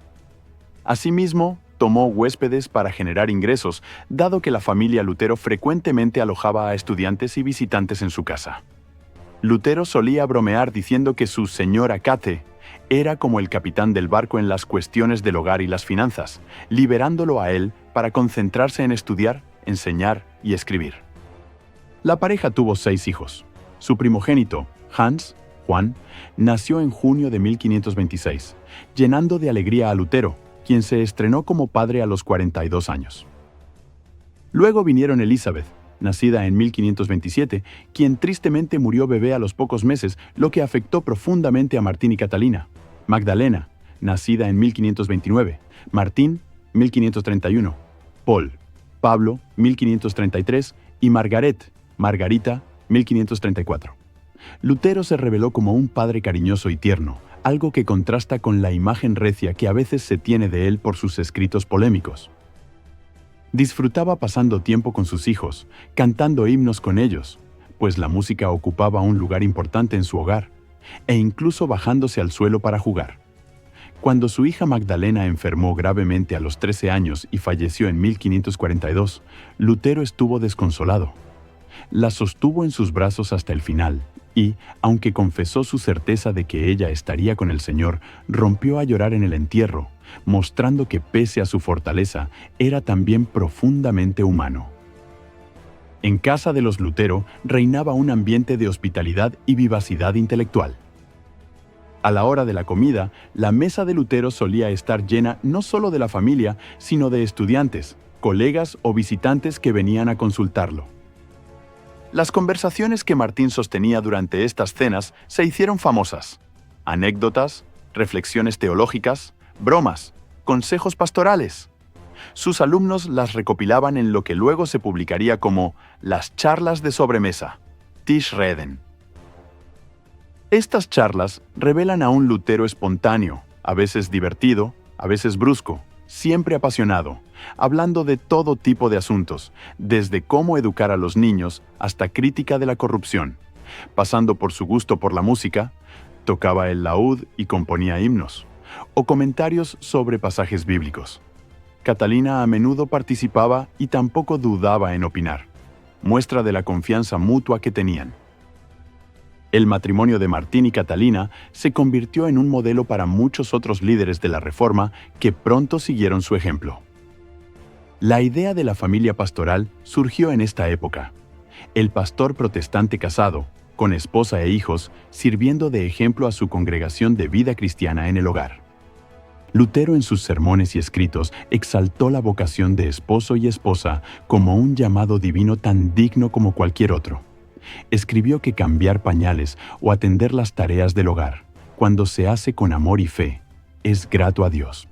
Asimismo, tomó huéspedes para generar ingresos, dado que la familia Lutero frecuentemente alojaba a estudiantes y visitantes en su casa. Lutero solía bromear diciendo que su señora Kate era como el capitán del barco en las cuestiones del hogar y las finanzas, liberándolo a él para concentrarse en estudiar, enseñar y escribir. La pareja tuvo 6 hijos. Su primogénito, Hans, Juan, nació en junio de 1526, llenando de alegría a Lutero, quien se estrenó como padre a los 42 años. Luego vinieron Elizabeth, nacida en 1527, quien tristemente murió bebé a los pocos meses, lo que afectó profundamente a Martín y Catalina. Magdalena, nacida en 1529, Martín, 1531, Paul, Pablo, 1533 y Margarita, 1534. Lutero se reveló como un padre cariñoso y tierno, algo que contrasta con la imagen recia que a veces se tiene de él por sus escritos polémicos. Disfrutaba pasando tiempo con sus hijos, cantando himnos con ellos, pues la música ocupaba un lugar importante en su hogar, e incluso bajándose al suelo para jugar. Cuando su hija Magdalena enfermó gravemente a los 13 años y falleció en 1542, Lutero estuvo desconsolado. La sostuvo en sus brazos hasta el final y, aunque confesó su certeza de que ella estaría con el Señor, rompió a llorar en el entierro, mostrando que pese a su fortaleza, era también profundamente humano. En casa de los Lutero reinaba un ambiente de hospitalidad y vivacidad intelectual. A la hora de la comida, la mesa de Lutero solía estar llena no solo de la familia, sino de estudiantes, colegas o visitantes que venían a consultarlo. Las conversaciones que Martín sostenía durante estas cenas se hicieron famosas. Anécdotas, reflexiones teológicas, bromas, consejos pastorales. Sus alumnos las recopilaban en lo que luego se publicaría como las charlas de sobremesa, Tischreden. Estas charlas revelan a un Lutero espontáneo, a veces divertido, a veces brusco, siempre apasionado, hablando de todo tipo de asuntos, desde cómo educar a los niños hasta crítica de la corrupción, pasando por su gusto por la música, tocaba el laúd y componía himnos, o comentarios sobre pasajes bíblicos. Catalina a menudo participaba y tampoco dudaba en opinar, muestra de la confianza mutua que tenían. El matrimonio de Martín y Catalina se convirtió en un modelo para muchos otros líderes de la Reforma que pronto siguieron su ejemplo. La idea de la familia pastoral surgió en esta época. El pastor protestante casado, con esposa e hijos, sirviendo de ejemplo a su congregación de vida cristiana en el hogar. Lutero en sus sermones y escritos exaltó la vocación de esposo y esposa como un llamado divino tan digno como cualquier otro. Escribió que cambiar pañales o atender las tareas del hogar, cuando se hace con amor y fe, es grato a Dios.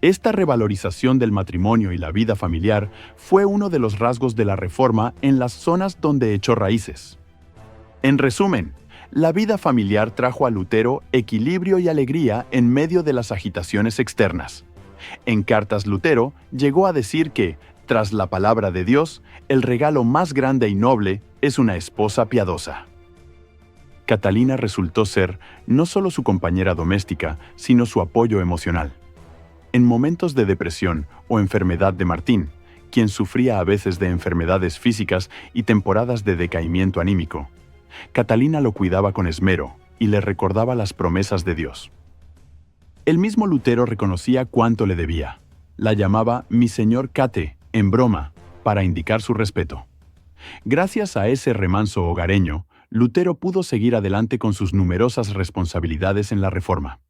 Esta revalorización del matrimonio y la vida familiar fue uno de los rasgos de la Reforma en las zonas donde echó raíces. En resumen, la vida familiar trajo a Lutero equilibrio y alegría en medio de las agitaciones externas. En cartas Lutero llegó a decir que, tras la palabra de Dios, el regalo más grande y noble es una esposa piadosa. Catalina resultó ser no solo su compañera doméstica, sino su apoyo emocional. En momentos de depresión o enfermedad de Martín, quien sufría a veces de enfermedades físicas y temporadas de decaimiento anímico, Catalina lo cuidaba con esmero y le recordaba las promesas de Dios. El mismo Lutero reconocía cuánto le debía. La llamaba mi señor Cate, en broma, para indicar su respeto. Gracias a ese remanso hogareño, Lutero pudo seguir adelante con sus numerosas responsabilidades en la Reforma.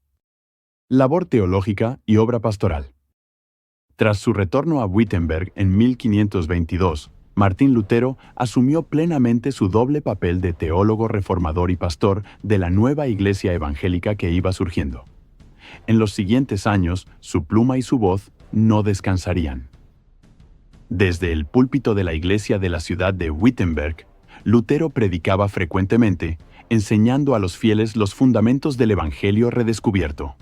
Labor teológica y obra pastoral. Tras su retorno a Wittenberg en 1522, Martín Lutero asumió plenamente su doble papel de teólogo reformador y pastor de la nueva iglesia evangélica que iba surgiendo. En los siguientes años, su pluma y su voz no descansarían. Desde el púlpito de la iglesia de la ciudad de Wittenberg, Lutero predicaba frecuentemente, enseñando a los fieles los fundamentos del Evangelio redescubierto: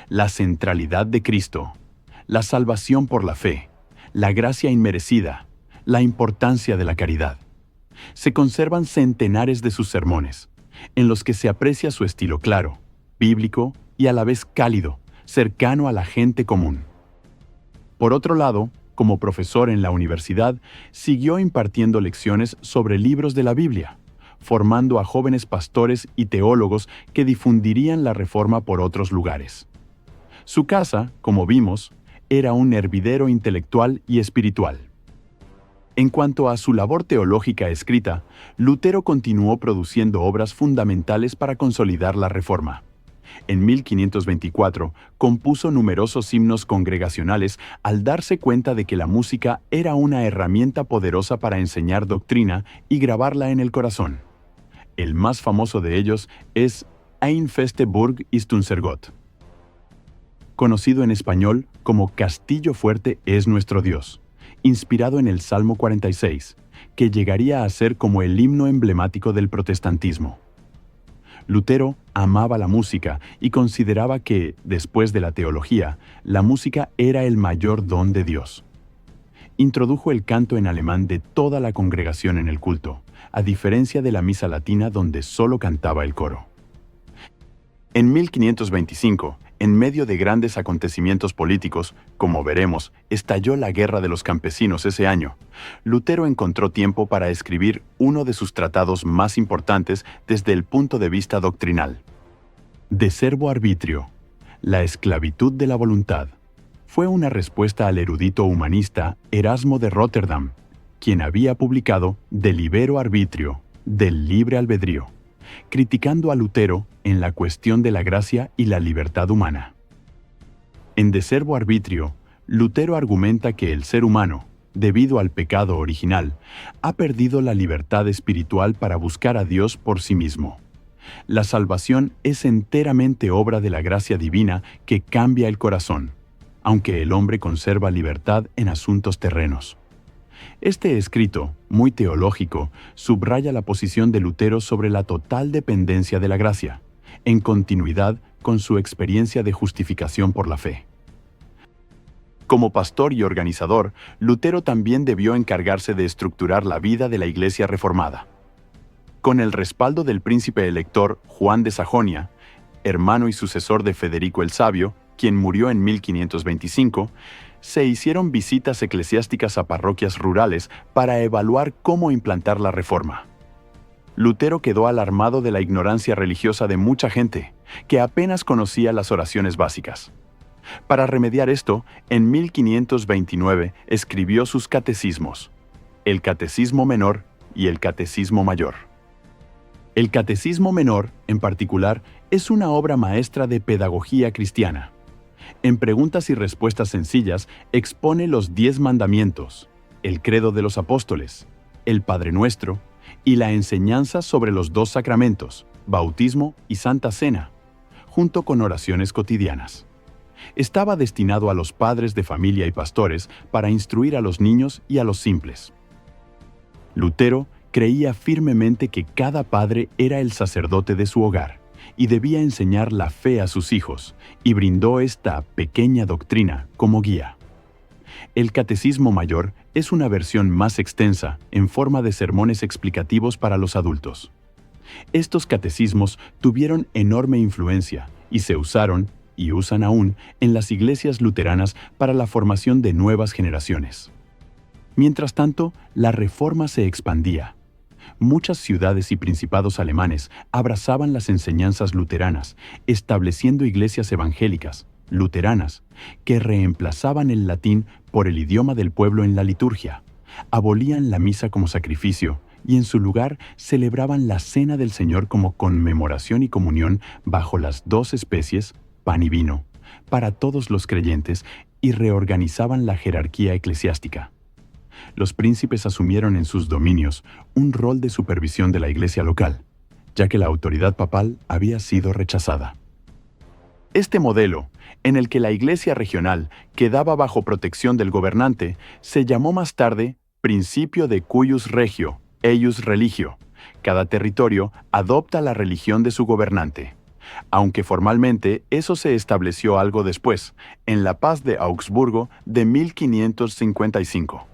la centralidad de Cristo, la salvación por la fe, la gracia inmerecida, la importancia de la caridad. Se conservan centenares de sus sermones, en los que se aprecia su estilo claro, bíblico y a la vez cálido, cercano a la gente común. Por otro lado, como profesor en la universidad, siguió impartiendo lecciones sobre libros de la Biblia, formando a jóvenes pastores y teólogos que difundirían la Reforma por otros lugares. Su casa, como vimos, era un hervidero intelectual y espiritual. En cuanto a su labor teológica escrita, Lutero continuó produciendo obras fundamentales para consolidar la Reforma. En 1524, compuso numerosos himnos congregacionales al darse cuenta de que la música era una herramienta poderosa para enseñar doctrina y grabarla en el corazón. El más famoso de ellos es Ein feste Burg ist unser Gott, conocido en español como Castillo fuerte es nuestro Dios, inspirado en el Salmo 46, que llegaría a ser como el himno emblemático del protestantismo. Lutero amaba la música y consideraba que, después de la teología, la música era el mayor don de Dios. Introdujo el canto en alemán de toda la congregación en el culto, a diferencia de la misa latina donde solo cantaba el coro. En 1525, en medio de grandes acontecimientos políticos, como veremos, estalló la Guerra de los Campesinos ese año. Lutero encontró tiempo para escribir uno de sus tratados más importantes desde el punto de vista doctrinal. De servo arbitrio, la esclavitud de la voluntad, fue una respuesta al erudito humanista Erasmo de Róterdam, quien había publicado De libero arbitrio, del libre albedrío, criticando a Lutero en la cuestión de la gracia y la libertad humana. En De servo arbitrio, Lutero argumenta que el ser humano, debido al pecado original, ha perdido la libertad espiritual para buscar a Dios por sí mismo. La salvación es enteramente obra de la gracia divina que cambia el corazón, aunque el hombre conserva libertad en asuntos terrenos. Este escrito, muy teológico, subraya la posición de Lutero sobre la total dependencia de la gracia, en continuidad con su experiencia de justificación por la fe. Como pastor y organizador, Lutero también debió encargarse de estructurar la vida de la Iglesia reformada. Con el respaldo del príncipe elector Juan de Sajonia, hermano y sucesor de Federico el Sabio, quien murió en 1525, se hicieron visitas eclesiásticas a parroquias rurales para evaluar cómo implantar la reforma. Lutero quedó alarmado de la ignorancia religiosa de mucha gente, que apenas conocía las oraciones básicas. Para remediar esto, en 1529 escribió sus catecismos, el Catecismo Menor y el Catecismo Mayor. El Catecismo Menor, en particular, es una obra maestra de pedagogía cristiana. En preguntas y respuestas sencillas, expone los 10 mandamientos, el credo de los apóstoles, el Padre Nuestro y la enseñanza sobre los 2 sacramentos, bautismo y Santa Cena, junto con oraciones cotidianas. Estaba destinado a los padres de familia y pastores para instruir a los niños y a los simples. Lutero creía firmemente que cada padre era el sacerdote de su hogar y debía enseñar la fe a sus hijos, y brindó esta pequeña doctrina como guía. El Catecismo Mayor es una versión más extensa en forma de sermones explicativos para los adultos. Estos catecismos tuvieron enorme influencia y se usaron, y usan aún, en las iglesias luteranas para la formación de nuevas generaciones. Mientras tanto, la Reforma se expandía. Muchas ciudades y principados alemanes abrazaban las enseñanzas luteranas, estableciendo iglesias evangélicas, luteranas, que reemplazaban el latín por el idioma del pueblo en la liturgia, abolían la misa como sacrificio y en su lugar celebraban la Cena del Señor como conmemoración y comunión bajo las dos especies, pan y vino, para todos los creyentes y reorganizaban la jerarquía eclesiástica. Los príncipes asumieron en sus dominios un rol de supervisión de la iglesia local, ya que la autoridad papal había sido rechazada. Este modelo, en el que la iglesia regional quedaba bajo protección del gobernante, se llamó más tarde principio de cuius regio, eius religio. Cada territorio adopta la religión de su gobernante. Aunque formalmente eso se estableció algo después, en la Paz de Augsburgo de 1555.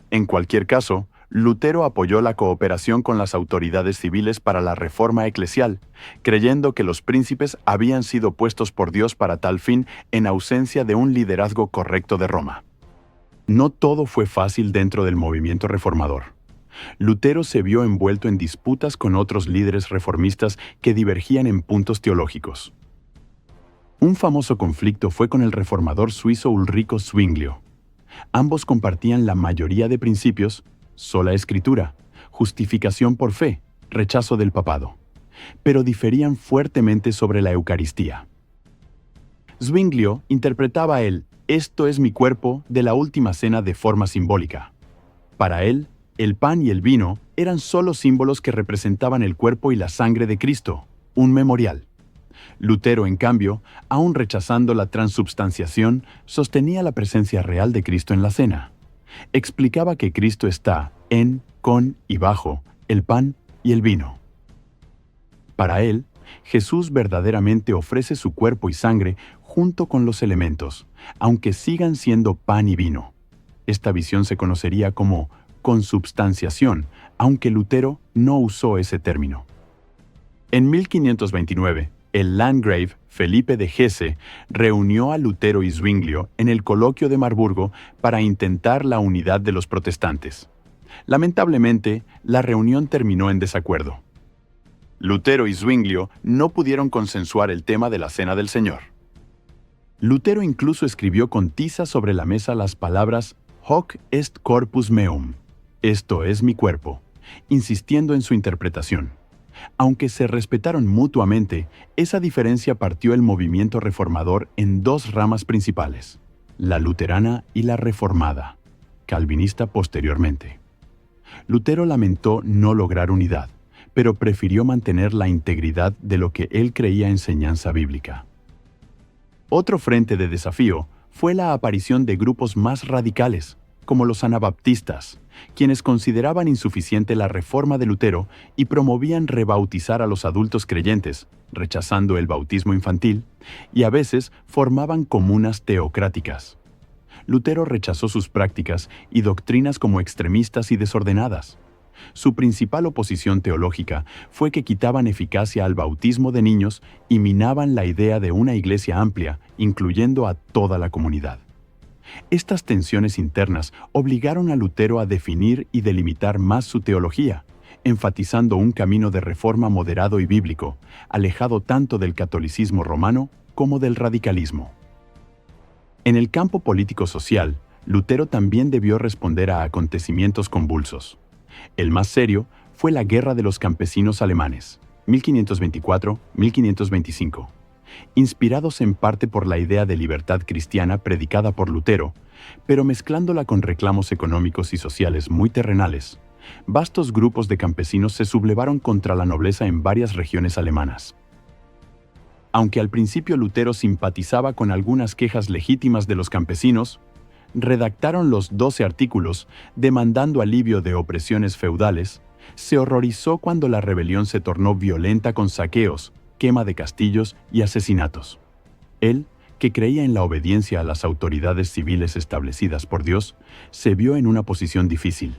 En cualquier caso, Lutero apoyó la cooperación con las autoridades civiles para la reforma eclesial, creyendo que los príncipes habían sido puestos por Dios para tal fin en ausencia de un liderazgo correcto de Roma. No todo fue fácil dentro del movimiento reformador. Lutero se vio envuelto en disputas con otros líderes reformistas que divergían en puntos teológicos. Un famoso conflicto fue con el reformador suizo Ulrico Zwinglio. Ambos compartían la mayoría de principios: sola escritura, justificación por fe, rechazo del papado, pero diferían fuertemente sobre la Eucaristía. Zwinglio interpretaba el «esto es mi cuerpo» de la última cena de forma simbólica. Para él, el pan y el vino eran solo símbolos que representaban el cuerpo y la sangre de Cristo, un memorial. Lutero, en cambio, aun rechazando la transubstanciación, sostenía la presencia real de Cristo en la cena. Explicaba que Cristo está en, con y bajo el pan y el vino. Para él, Jesús verdaderamente ofrece su cuerpo y sangre junto con los elementos, aunque sigan siendo pan y vino. Esta visión se conocería como consubstanciación, aunque Lutero no usó ese término. En 1529, el landgrave Felipe de Hesse reunió a Lutero y Zwinglio en el coloquio de Marburgo para intentar la unidad de los protestantes. Lamentablemente, la reunión terminó en desacuerdo. Lutero y Zwinglio no pudieron consensuar el tema de la Cena del Señor. Lutero incluso escribió con tiza sobre la mesa las palabras «Hoc est corpus meum», esto es mi cuerpo, insistiendo en su interpretación. Aunque se respetaron mutuamente, esa diferencia partió el movimiento reformador en dos ramas principales, la luterana y la reformada, calvinista posteriormente. Lutero lamentó no lograr unidad, pero prefirió mantener la integridad de lo que él creía enseñanza bíblica. Otro frente de desafío fue la aparición de grupos más radicales, como los anabaptistas, quienes consideraban insuficiente la reforma de Lutero y promovían rebautizar a los adultos creyentes, rechazando el bautismo infantil, y a veces formaban comunas teocráticas. Lutero rechazó sus prácticas y doctrinas como extremistas y desordenadas. Su principal oposición teológica fue que quitaban eficacia al bautismo de niños y minaban la idea de una iglesia amplia, incluyendo a toda la comunidad. Estas tensiones internas obligaron a Lutero a definir y delimitar más su teología, enfatizando un camino de reforma moderado y bíblico, alejado tanto del catolicismo romano como del radicalismo. En el campo político-social, Lutero también debió responder a acontecimientos convulsos. El más serio fue la Guerra de los Campesinos Alemanes, 1524-1525. Inspirados en parte por la idea de libertad cristiana predicada por Lutero, pero mezclándola con reclamos económicos y sociales muy terrenales, vastos grupos de campesinos se sublevaron contra la nobleza en varias regiones alemanas. Aunque al principio Lutero simpatizaba con algunas quejas legítimas de los campesinos, redactaron los 12 artículos demandando alivio de opresiones feudales, se horrorizó cuando la rebelión se tornó violenta con saqueos, quema de castillos y asesinatos. Él, que creía en la obediencia a las autoridades civiles establecidas por Dios, se vio en una posición difícil.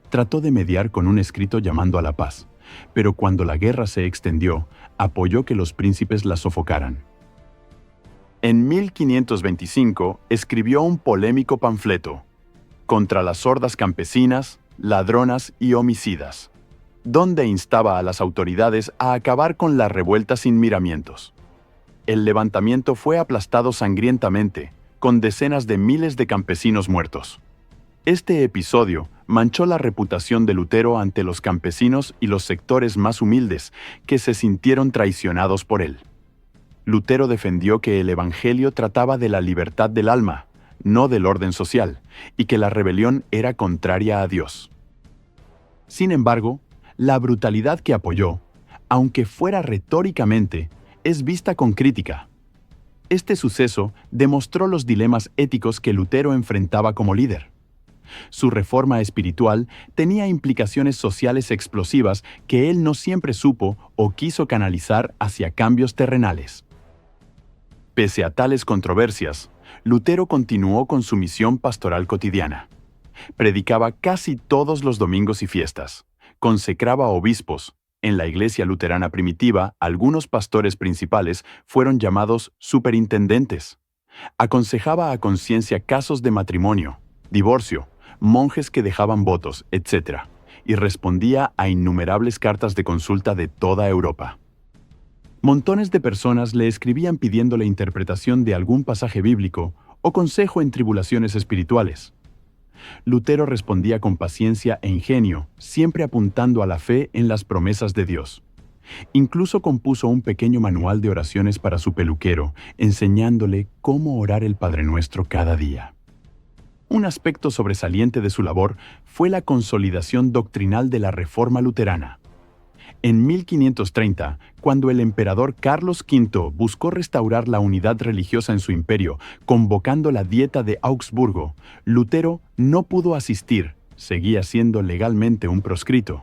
Trató de mediar con un escrito llamando a la paz, pero cuando la guerra se extendió, apoyó que los príncipes la sofocaran. En 1525 escribió un polémico panfleto contra las hordas campesinas, ladronas y homicidas. donde instaba a las autoridades a acabar con la revuelta sin miramientos. El levantamiento fue aplastado sangrientamente, con decenas de miles de campesinos muertos. Este episodio manchó la reputación de Lutero ante los campesinos y los sectores más humildes que se sintieron traicionados por él. Lutero defendió que el Evangelio trataba de la libertad del alma, no del orden social, y que la rebelión era contraria a Dios. Sin embargo, la brutalidad que apoyó, aunque fuera retóricamente, es vista con crítica. Este suceso demostró los dilemas éticos que Lutero enfrentaba como líder. Su reforma espiritual tenía implicaciones sociales explosivas que él no siempre supo o quiso canalizar hacia cambios terrenales. Pese a tales controversias, Lutero continuó con su misión pastoral cotidiana. Predicaba casi todos los domingos y fiestas, consecraba obispos. En la iglesia luterana primitiva, algunos pastores principales fueron llamados superintendentes. Aconsejaba a conciencia casos de matrimonio, divorcio, monjes que dejaban votos, etc., y respondía a innumerables cartas de consulta de toda Europa. Montones de personas le escribían pidiéndole interpretación de algún pasaje bíblico o consejo en tribulaciones espirituales. Lutero respondía con paciencia e ingenio, siempre apuntando a la fe en las promesas de Dios. Incluso compuso un pequeño manual de oraciones para su peluquero, enseñándole cómo orar el Padre Nuestro cada día. Un aspecto sobresaliente de su labor fue la consolidación doctrinal de la Reforma luterana. En 1530, cuando el emperador Carlos V buscó restaurar la unidad religiosa en su imperio, convocando la Dieta de Augsburgo, Lutero no pudo asistir, seguía siendo legalmente un proscrito.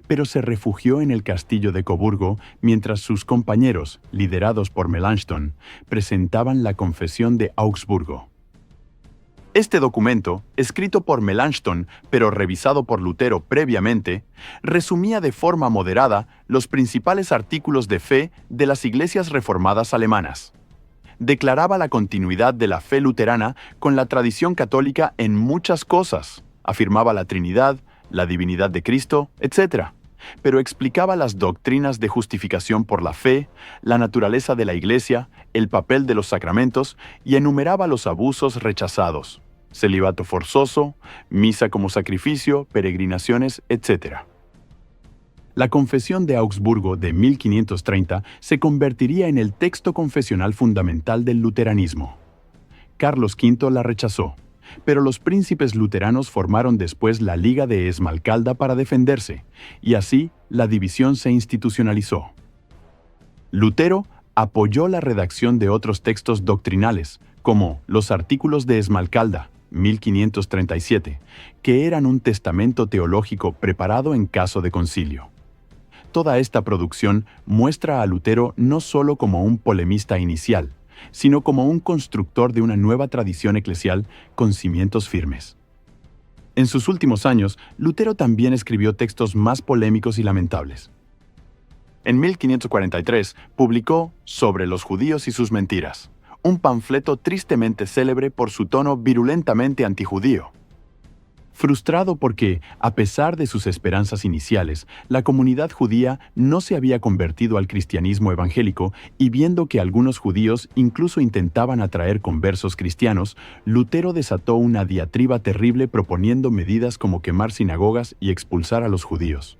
Pero se refugió en el castillo de Coburgo mientras sus compañeros, liderados por Melanchthon, presentaban la Confesión de Augsburgo. Este documento, escrito por Melanchthon, pero revisado por Lutero previamente, resumía de forma moderada los principales artículos de fe de las iglesias reformadas alemanas. Declaraba la continuidad de la fe luterana con la tradición católica en muchas cosas, afirmaba la Trinidad, la divinidad de Cristo, etc., pero explicaba las doctrinas de justificación por la fe, la naturaleza de la Iglesia, el papel de los sacramentos y enumeraba los abusos rechazados: celibato forzoso, misa como sacrificio, peregrinaciones, etc. La Confesión de Augsburgo de 1530 se convertiría en el texto confesional fundamental del luteranismo. Carlos V la rechazó, pero los príncipes luteranos formaron después la Liga de Esmalcalda para defenderse, y así la división se institucionalizó. Lutero apoyó la redacción de otros textos doctrinales, como los Artículos de Esmalcalda, 1537, que eran un testamento teológico preparado en caso de concilio. Toda esta producción muestra a Lutero no solo como un polemista inicial, sino como un constructor de una nueva tradición eclesial con cimientos firmes. En sus últimos años, Lutero también escribió textos más polémicos y lamentables. En 1543 publicó Sobre los judíos y sus mentiras, un panfleto tristemente célebre por su tono virulentamente antijudío. Frustrado porque, a pesar de sus esperanzas iniciales, la comunidad judía no se había convertido al cristianismo evangélico y viendo que algunos judíos incluso intentaban atraer conversos cristianos, Lutero desató una diatriba terrible proponiendo medidas como quemar sinagogas y expulsar a los judíos.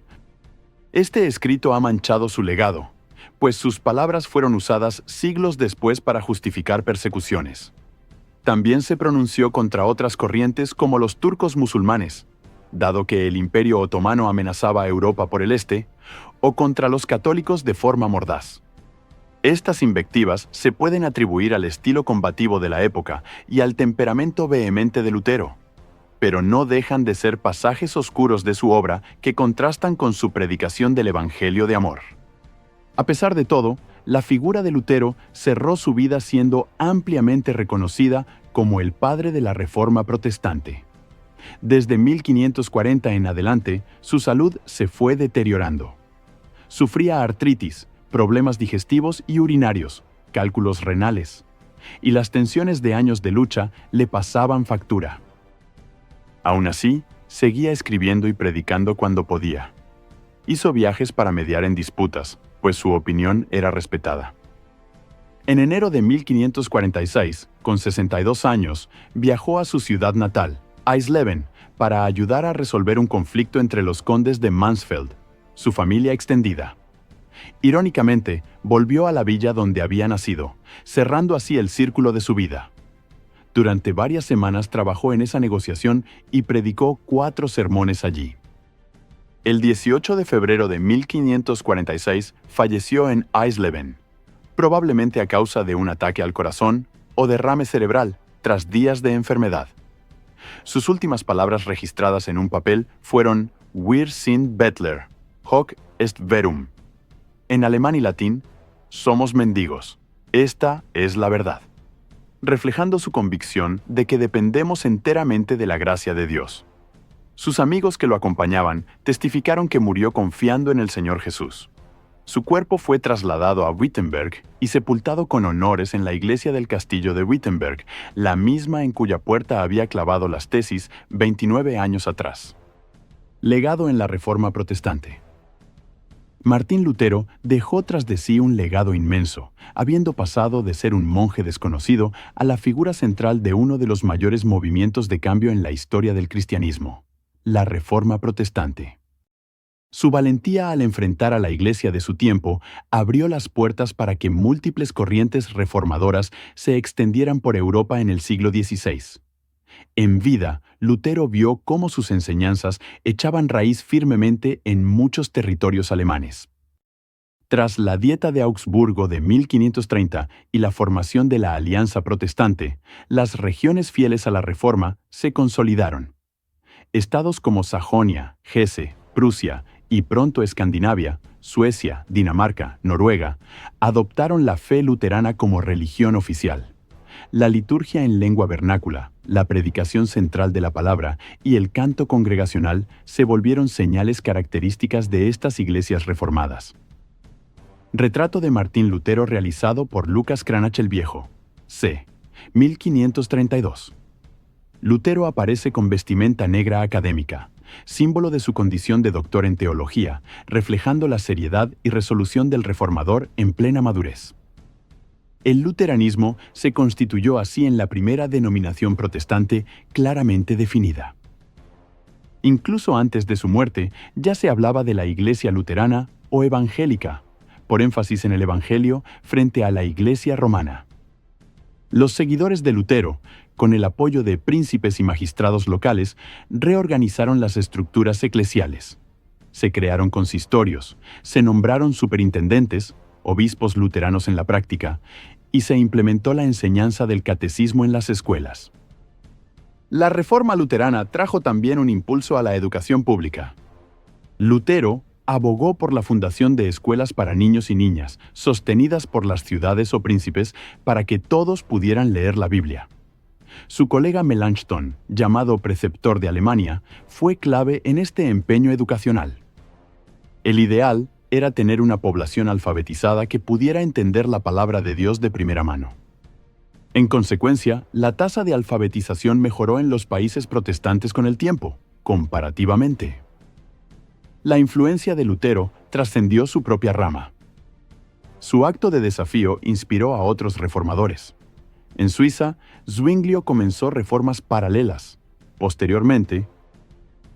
Este escrito ha manchado su legado, pues sus palabras fueron usadas siglos después para justificar persecuciones. También se pronunció contra otras corrientes como los turcos musulmanes, dado que el Imperio Otomano amenazaba a Europa por el este, o contra los católicos de forma mordaz. Estas invectivas se pueden atribuir al estilo combativo de la época y al temperamento vehemente de Lutero, pero no dejan de ser pasajes oscuros de su obra que contrastan con su predicación del Evangelio de amor. A pesar de todo, la figura de Lutero cerró su vida siendo ampliamente reconocida como el padre de la Reforma protestante. Desde 1540 en adelante, su salud se fue deteriorando. Sufría artritis, problemas digestivos y urinarios, cálculos renales, y las tensiones de años de lucha le pasaban factura. Aún así, seguía escribiendo y predicando cuando podía. Hizo viajes para mediar en disputas, pues su opinión era respetada. En enero de 1546, con 62 años, viajó a su ciudad natal, Eisleben, para ayudar a resolver un conflicto entre los condes de Mansfeld, su familia extendida. Irónicamente, volvió a la villa donde había nacido, cerrando así el círculo de su vida. Durante varias semanas trabajó en esa negociación y predicó 4 sermones allí. El 18 de febrero de 1546 falleció en Eisleben, probablemente a causa de un ataque al corazón o derrame cerebral tras días de enfermedad. Sus últimas palabras registradas en un papel fueron Wir sind Bettler, hoc est verum. En alemán y latín, somos mendigos, esta es la verdad, reflejando su convicción de que dependemos enteramente de la gracia de Dios. Sus amigos que lo acompañaban testificaron que murió confiando en el Señor Jesús. Su cuerpo fue trasladado a Wittenberg y sepultado con honores en la iglesia del castillo de Wittenberg, la misma en cuya puerta había clavado las tesis 29 años atrás. Legado en la Reforma Protestante. Martín Lutero dejó tras de sí un legado inmenso, habiendo pasado de ser un monje desconocido a la figura central de uno de los mayores movimientos de cambio en la historia del cristianismo, la Reforma Protestante. Su valentía al enfrentar a la Iglesia de su tiempo abrió las puertas para que múltiples corrientes reformadoras se extendieran por Europa en el siglo XVI. En vida, Lutero vio cómo sus enseñanzas echaban raíz firmemente en muchos territorios alemanes. Tras la Dieta de Augsburgo de 1530 y la formación de la Alianza Protestante, las regiones fieles a la Reforma se consolidaron. Estados como Sajonia, Hesse, Prusia y pronto Escandinavia, Suecia, Dinamarca, Noruega, adoptaron la fe luterana como religión oficial. La liturgia en lengua vernácula, la predicación central de la palabra y el canto congregacional se volvieron señales características de estas iglesias reformadas. Retrato de Martín Lutero realizado por Lucas Cranach el Viejo, c. 1532. Lutero aparece con vestimenta negra académica, símbolo de su condición de doctor en teología, reflejando la seriedad y resolución del reformador en plena madurez. El luteranismo se constituyó así en la primera denominación protestante claramente definida. Incluso antes de su muerte, ya se hablaba de la Iglesia luterana o evangélica, por énfasis en el Evangelio frente a la Iglesia romana. Los seguidores de Lutero, con el apoyo de príncipes y magistrados locales, reorganizaron las estructuras eclesiales. Se crearon consistorios, se nombraron superintendentes, obispos luteranos en la práctica, y se implementó la enseñanza del catecismo en las escuelas. La reforma luterana trajo también un impulso a la educación pública. Lutero abogó por la fundación de escuelas para niños y niñas, sostenidas por las ciudades o príncipes, para que todos pudieran leer la Biblia. Su colega Melanchthon, llamado preceptor de Alemania, fue clave en este empeño educacional. El ideal era tener una población alfabetizada que pudiera entender la palabra de Dios de primera mano. En consecuencia, la tasa de alfabetización mejoró en los países protestantes con el tiempo, comparativamente. La influencia de Lutero trascendió su propia rama. Su acto de desafío inspiró a otros reformadores. En Suiza, Zwinglio comenzó reformas paralelas. Posteriormente,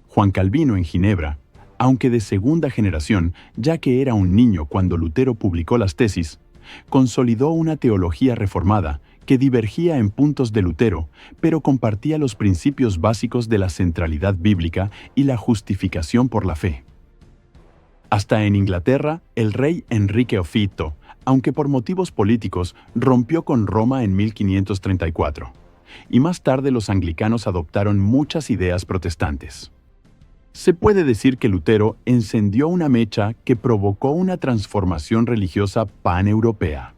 Juan Calvino en Ginebra, aunque de segunda generación, ya que era un niño cuando Lutero publicó las tesis, consolidó una teología reformada que divergía en puntos de Lutero, pero compartía los principios básicos de la centralidad bíblica y la justificación por la fe. Hasta en Inglaterra, el rey Enrique V, aunque por motivos políticos, rompió con Roma en 1534, y más tarde los anglicanos adoptaron muchas ideas protestantes. Se puede decir que Lutero encendió una mecha que provocó una transformación religiosa paneuropea.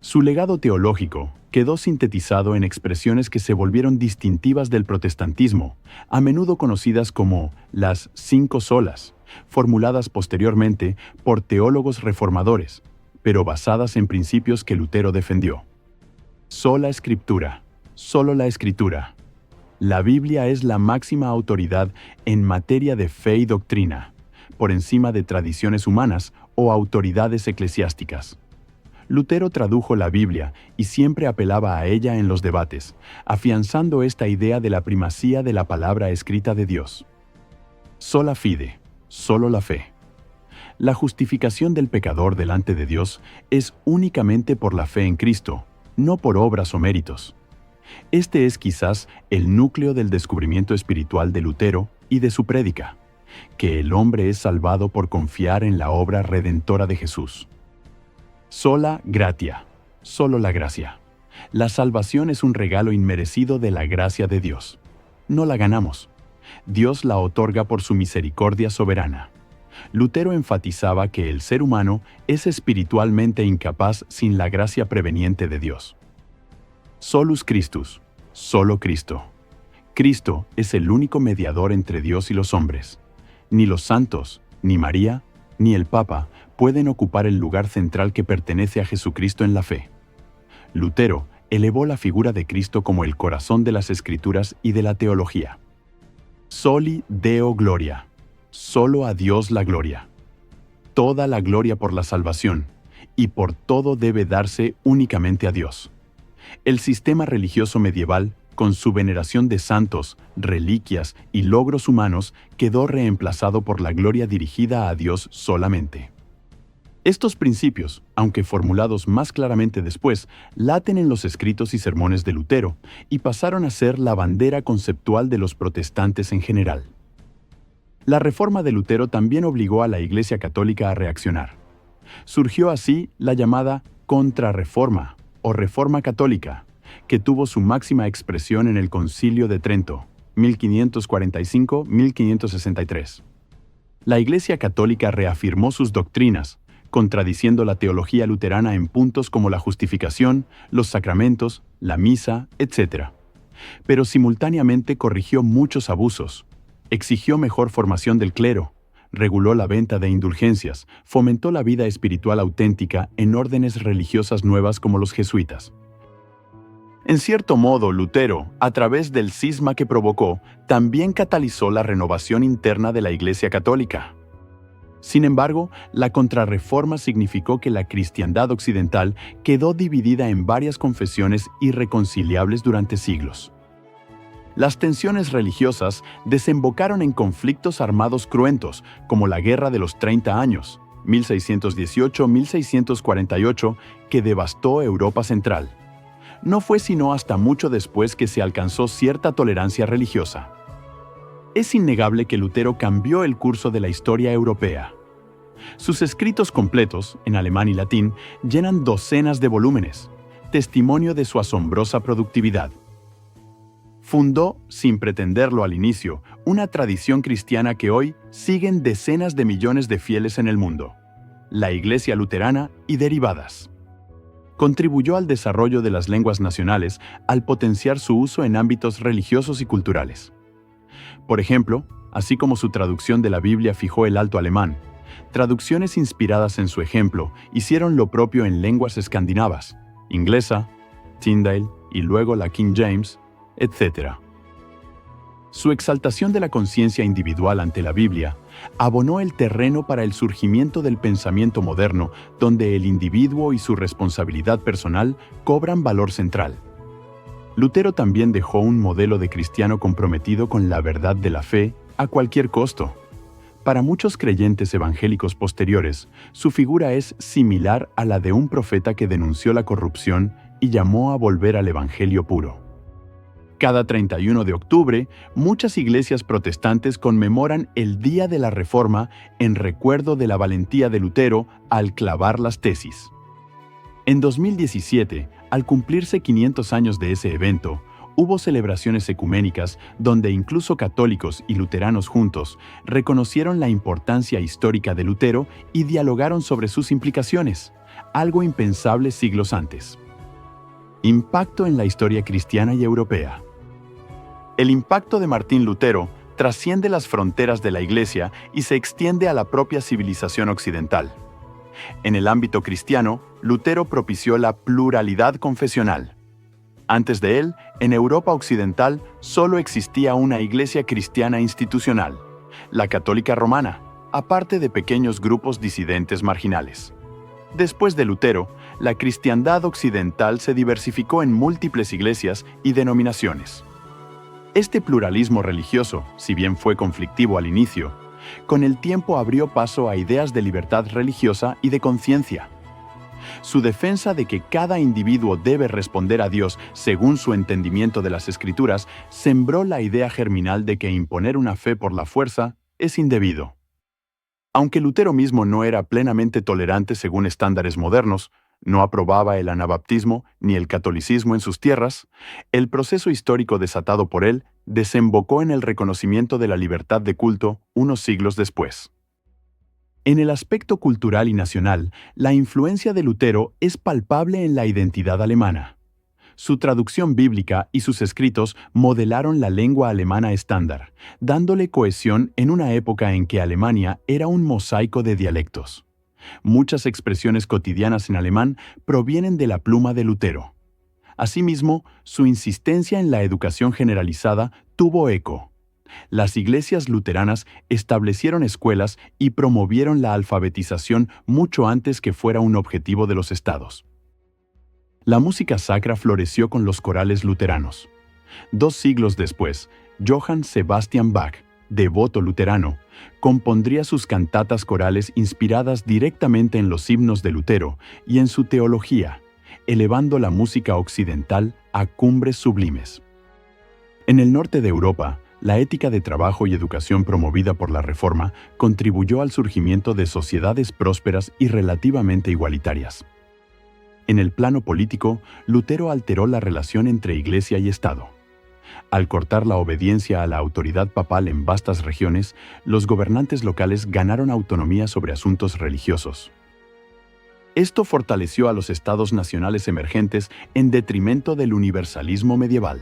Su legado teológico quedó sintetizado en expresiones que se volvieron distintivas del protestantismo, a menudo conocidas como las 5 solas, formuladas posteriormente por teólogos reformadores, pero basadas en principios que Lutero defendió. Sola Escritura, solo la Escritura. La Biblia es la máxima autoridad en materia de fe y doctrina. por encima de tradiciones humanas o autoridades eclesiásticas. Lutero tradujo la Biblia y siempre apelaba a ella en los debates, afianzando esta idea de la primacía de la palabra escrita de Dios. Sola fide, solo la fe. La justificación del pecador delante de Dios es únicamente por la fe en Cristo, no por obras o méritos. Este es quizás el núcleo del descubrimiento espiritual de Lutero y de su prédica, que el hombre es salvado por confiar en la obra redentora de Jesús. Sola gratia, solo la gracia. La salvación es un regalo inmerecido de la gracia de Dios. No la ganamos. Dios la otorga por su misericordia soberana. Lutero enfatizaba que el ser humano es espiritualmente incapaz sin la gracia preveniente de Dios. Solus Christus, solo Cristo. Cristo es el único mediador entre Dios y los hombres. Ni los santos, ni María, ni el Papa pueden ocupar el lugar central que pertenece a Jesucristo en la fe. Lutero elevó la figura de Cristo como el corazón de las Escrituras y de la teología. Soli Deo Gloria, solo a Dios la gloria. Toda la gloria por la salvación, y por todo debe darse únicamente a Dios. El sistema religioso medieval, con su veneración de santos, reliquias y logros humanos, quedó reemplazado por la gloria dirigida a Dios solamente. Estos principios, aunque formulados más claramente después, laten en los escritos y sermones de Lutero y pasaron a ser la bandera conceptual de los protestantes en general. La reforma de Lutero también obligó a la Iglesia Católica a reaccionar. Surgió así la llamada Contrarreforma o Reforma Católica, que tuvo su máxima expresión en el Concilio de Trento, 1545-1563. La Iglesia Católica reafirmó sus doctrinas, contradiciendo la teología luterana en puntos como la justificación, los sacramentos, la misa, etc. Pero simultáneamente corrigió muchos abusos, exigió mejor formación del clero, reguló la venta de indulgencias, fomentó la vida espiritual auténtica en órdenes religiosas nuevas como los jesuitas. En cierto modo, Lutero, a través del cisma que provocó, también catalizó la renovación interna de la Iglesia Católica. Sin embargo, la Contrarreforma significó que la cristiandad occidental quedó dividida en varias confesiones irreconciliables durante siglos. Las tensiones religiosas desembocaron en conflictos armados cruentos, como la Guerra de los 30 Años, 1618-1648, que devastó Europa Central. No fue sino hasta mucho después que se alcanzó cierta tolerancia religiosa. Es innegable que Lutero cambió el curso de la historia europea. Sus escritos completos, en alemán y latín, llenan docenas de volúmenes, testimonio de su asombrosa productividad. Fundó, sin pretenderlo al inicio, una tradición cristiana que hoy siguen decenas de millones de fieles en el mundo, la Iglesia Luterana y derivadas. Contribuyó al desarrollo de las lenguas nacionales al potenciar su uso en ámbitos religiosos y culturales. Por ejemplo, así como su traducción de la Biblia fijó el alto alemán, traducciones inspiradas en su ejemplo hicieron lo propio en lenguas escandinavas, inglesa, Tyndale y luego la King James, etc. Su exaltación de la conciencia individual ante la Biblia abonó el terreno para el surgimiento del pensamiento moderno, donde el individuo y su responsabilidad personal cobran valor central. Lutero también dejó un modelo de cristiano comprometido con la verdad de la fe a cualquier costo. Para muchos creyentes evangélicos posteriores, su figura es similar a la de un profeta que denunció la corrupción y llamó a volver al evangelio puro. Cada 31 de octubre, muchas iglesias protestantes conmemoran el Día de la Reforma en recuerdo de la valentía de Lutero al clavar las tesis. En 2017, al cumplirse 500 años de ese evento, hubo celebraciones ecuménicas donde incluso católicos y luteranos juntos reconocieron la importancia histórica de Lutero y dialogaron sobre sus implicaciones, algo impensable siglos antes. Impacto en la historia cristiana y europea. El impacto de Martín Lutero trasciende las fronteras de la Iglesia y se extiende a la propia civilización occidental. En el ámbito cristiano, Lutero propició la pluralidad confesional. Antes de él, en Europa occidental solo existía una iglesia cristiana institucional, la católica romana, aparte de pequeños grupos disidentes marginales. Después de Lutero, la cristiandad occidental se diversificó en múltiples iglesias y denominaciones. Este pluralismo religioso, si bien fue conflictivo al inicio, con el tiempo abrió paso a ideas de libertad religiosa y de conciencia. Su defensa de que cada individuo debe responder a Dios según su entendimiento de las Escrituras sembró la idea germinal de que imponer una fe por la fuerza es indebido. Aunque Lutero mismo no era plenamente tolerante según estándares modernos, no aprobaba el anabaptismo ni el catolicismo en sus tierras, el proceso histórico desatado por él desembocó en el reconocimiento de la libertad de culto unos siglos después. En el aspecto cultural y nacional, la influencia de Lutero es palpable en la identidad alemana. Su traducción bíblica y sus escritos modelaron la lengua alemana estándar, dándole cohesión en una época en que Alemania era un mosaico de dialectos. Muchas expresiones cotidianas en alemán provienen de la pluma de Lutero. Asimismo, su insistencia en la educación generalizada tuvo eco. Las iglesias luteranas establecieron escuelas y promovieron la alfabetización mucho antes que fuera un objetivo de los estados. La música sacra floreció con los corales luteranos. 2 siglos después, Johann Sebastian Bach, devoto luterano, compondría sus cantatas corales inspiradas directamente en los himnos de Lutero y en su teología, elevando la música occidental a cumbres sublimes. En el norte de Europa, la ética de trabajo y educación promovida por la Reforma contribuyó al surgimiento de sociedades prósperas y relativamente igualitarias. En el plano político, Lutero alteró la relación entre Iglesia y Estado. Al cortar la obediencia a la autoridad papal en vastas regiones, los gobernantes locales ganaron autonomía sobre asuntos religiosos. Esto fortaleció a los estados nacionales emergentes en detrimento del universalismo medieval.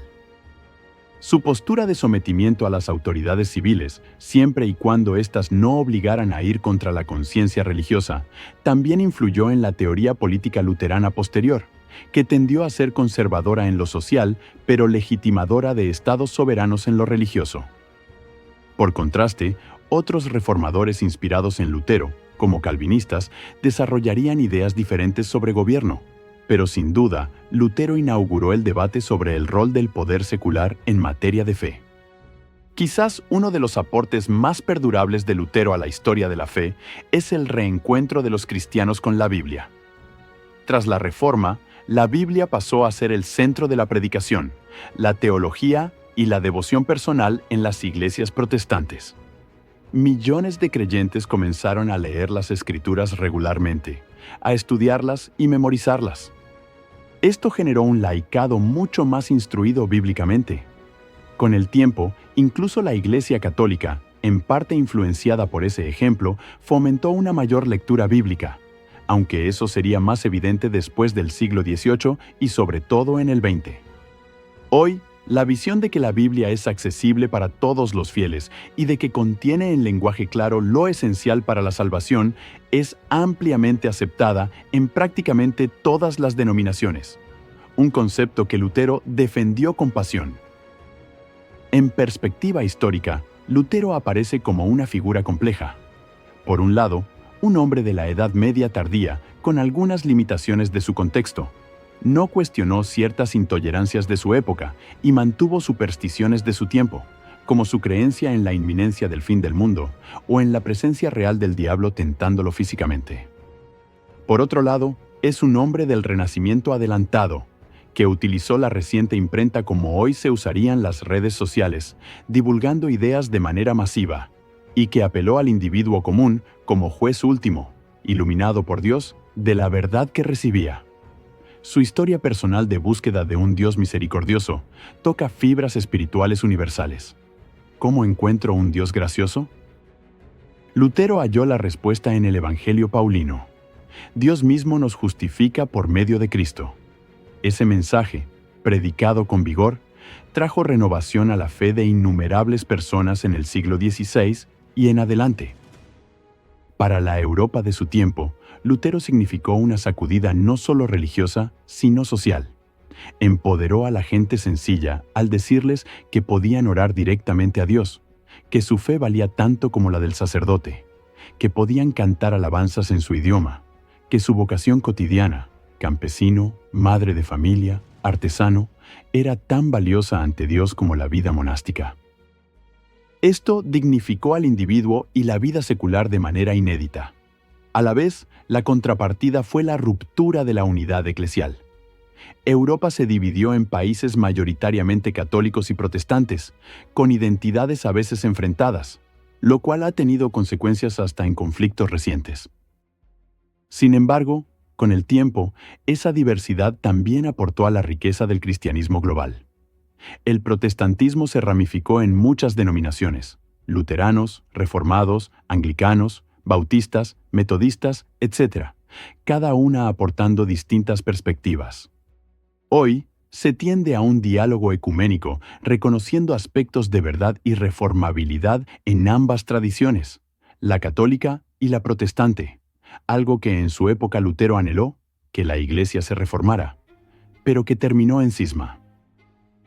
Su postura de sometimiento a las autoridades civiles, siempre y cuando éstas no obligaran a ir contra la conciencia religiosa, también influyó en la teoría política luterana posterior, que tendió a ser conservadora en lo social, pero legitimadora de estados soberanos en lo religioso. Por contraste, otros reformadores inspirados en Lutero, como calvinistas, desarrollarían ideas diferentes sobre gobierno. Pero sin duda, Lutero inauguró el debate sobre el rol del poder secular en materia de fe. Quizás uno de los aportes más perdurables de Lutero a la historia de la fe es el reencuentro de los cristianos con la Biblia. Tras la Reforma, la Biblia pasó a ser el centro de la predicación, la teología y la devoción personal en las iglesias protestantes. Millones de creyentes comenzaron a leer las Escrituras regularmente, a estudiarlas y memorizarlas. Esto generó un laicado mucho más instruido bíblicamente. Con el tiempo, incluso la Iglesia Católica, en parte influenciada por ese ejemplo, fomentó una mayor lectura bíblica, aunque eso sería más evidente después del siglo XVIII y sobre todo en el XX. Hoy, la visión de que la Biblia es accesible para todos los fieles y de que contiene en lenguaje claro lo esencial para la salvación es ampliamente aceptada en prácticamente todas las denominaciones, un concepto que Lutero defendió con pasión. En perspectiva histórica, Lutero aparece como una figura compleja. Por un lado, un hombre de la Edad Media tardía, con algunas limitaciones de su contexto. No cuestionó ciertas intolerancias de su época y mantuvo supersticiones de su tiempo, como su creencia en la inminencia del fin del mundo o en la presencia real del diablo tentándolo físicamente. Por otro lado, es un hombre del Renacimiento adelantado, que utilizó la reciente imprenta como hoy se usarían las redes sociales, divulgando ideas de manera masiva, y que apeló al individuo común como juez último, iluminado por Dios, de la verdad que recibía. Su historia personal de búsqueda de un Dios misericordioso toca fibras espirituales universales. ¿Cómo encuentro un Dios gracioso? Lutero halló la respuesta en el Evangelio Paulino. Dios mismo nos justifica por medio de Cristo. Ese mensaje, predicado con vigor, trajo renovación a la fe de innumerables personas en el siglo XVI y en adelante. Para la Europa de su tiempo, Lutero significó una sacudida no solo religiosa, sino social. Empoderó a la gente sencilla al decirles que podían orar directamente a Dios, que su fe valía tanto como la del sacerdote, que podían cantar alabanzas en su idioma, que su vocación cotidiana, campesino, madre de familia, artesano, era tan valiosa ante Dios como la vida monástica. Esto dignificó al individuo y la vida secular de manera inédita. A la vez, la contrapartida fue la ruptura de la unidad eclesial. Europa se dividió en países mayoritariamente católicos y protestantes, con identidades a veces enfrentadas, lo cual ha tenido consecuencias hasta en conflictos recientes. Sin embargo, con el tiempo, esa diversidad también aportó a la riqueza del cristianismo global. El protestantismo se ramificó en muchas denominaciones: luteranos, reformados, anglicanos, bautistas, metodistas, etc., cada una aportando distintas perspectivas. Hoy, se tiende a un diálogo ecuménico, reconociendo aspectos de verdad y reformabilidad en ambas tradiciones, la católica y la protestante, algo que en su época Lutero anheló, que la Iglesia se reformara, pero que terminó en cisma.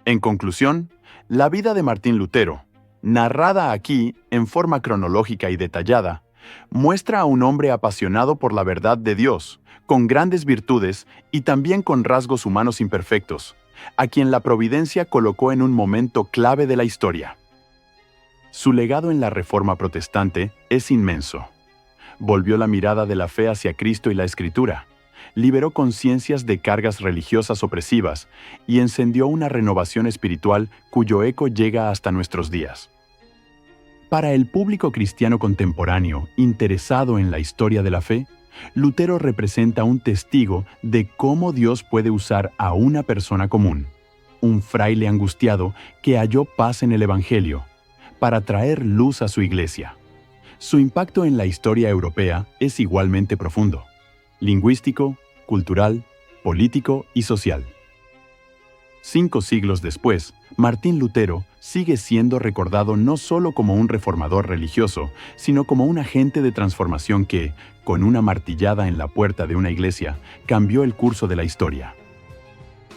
En conclusión, la vida de Martín Lutero, narrada aquí en forma cronológica y detallada, muestra a un hombre apasionado por la verdad de Dios, con grandes virtudes y también con rasgos humanos imperfectos, a quien la providencia colocó en un momento clave de la historia. Su legado en la Reforma protestante es inmenso. Volvió la mirada de la fe hacia Cristo y la Escritura, liberó conciencias de cargas religiosas opresivas y encendió una renovación espiritual cuyo eco llega hasta nuestros días. Para el público cristiano contemporáneo interesado en la historia de la fe, Lutero representa un testigo de cómo Dios puede usar a una persona común, un fraile angustiado que halló paz en el Evangelio, para traer luz a su iglesia. Su impacto en la historia europea es igualmente profundo: lingüístico, cultural, político y social. 5 siglos después, Martín Lutero sigue siendo recordado no solo como un reformador religioso, sino como un agente de transformación que, con una martillada en la puerta de una iglesia, cambió el curso de la historia.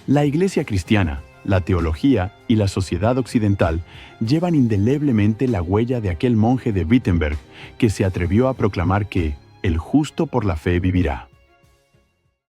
La iglesia cristiana, la teología y la sociedad occidental llevan indeleblemente la huella de aquel monje de Wittenberg que se atrevió a proclamar que el justo por la fe vivirá.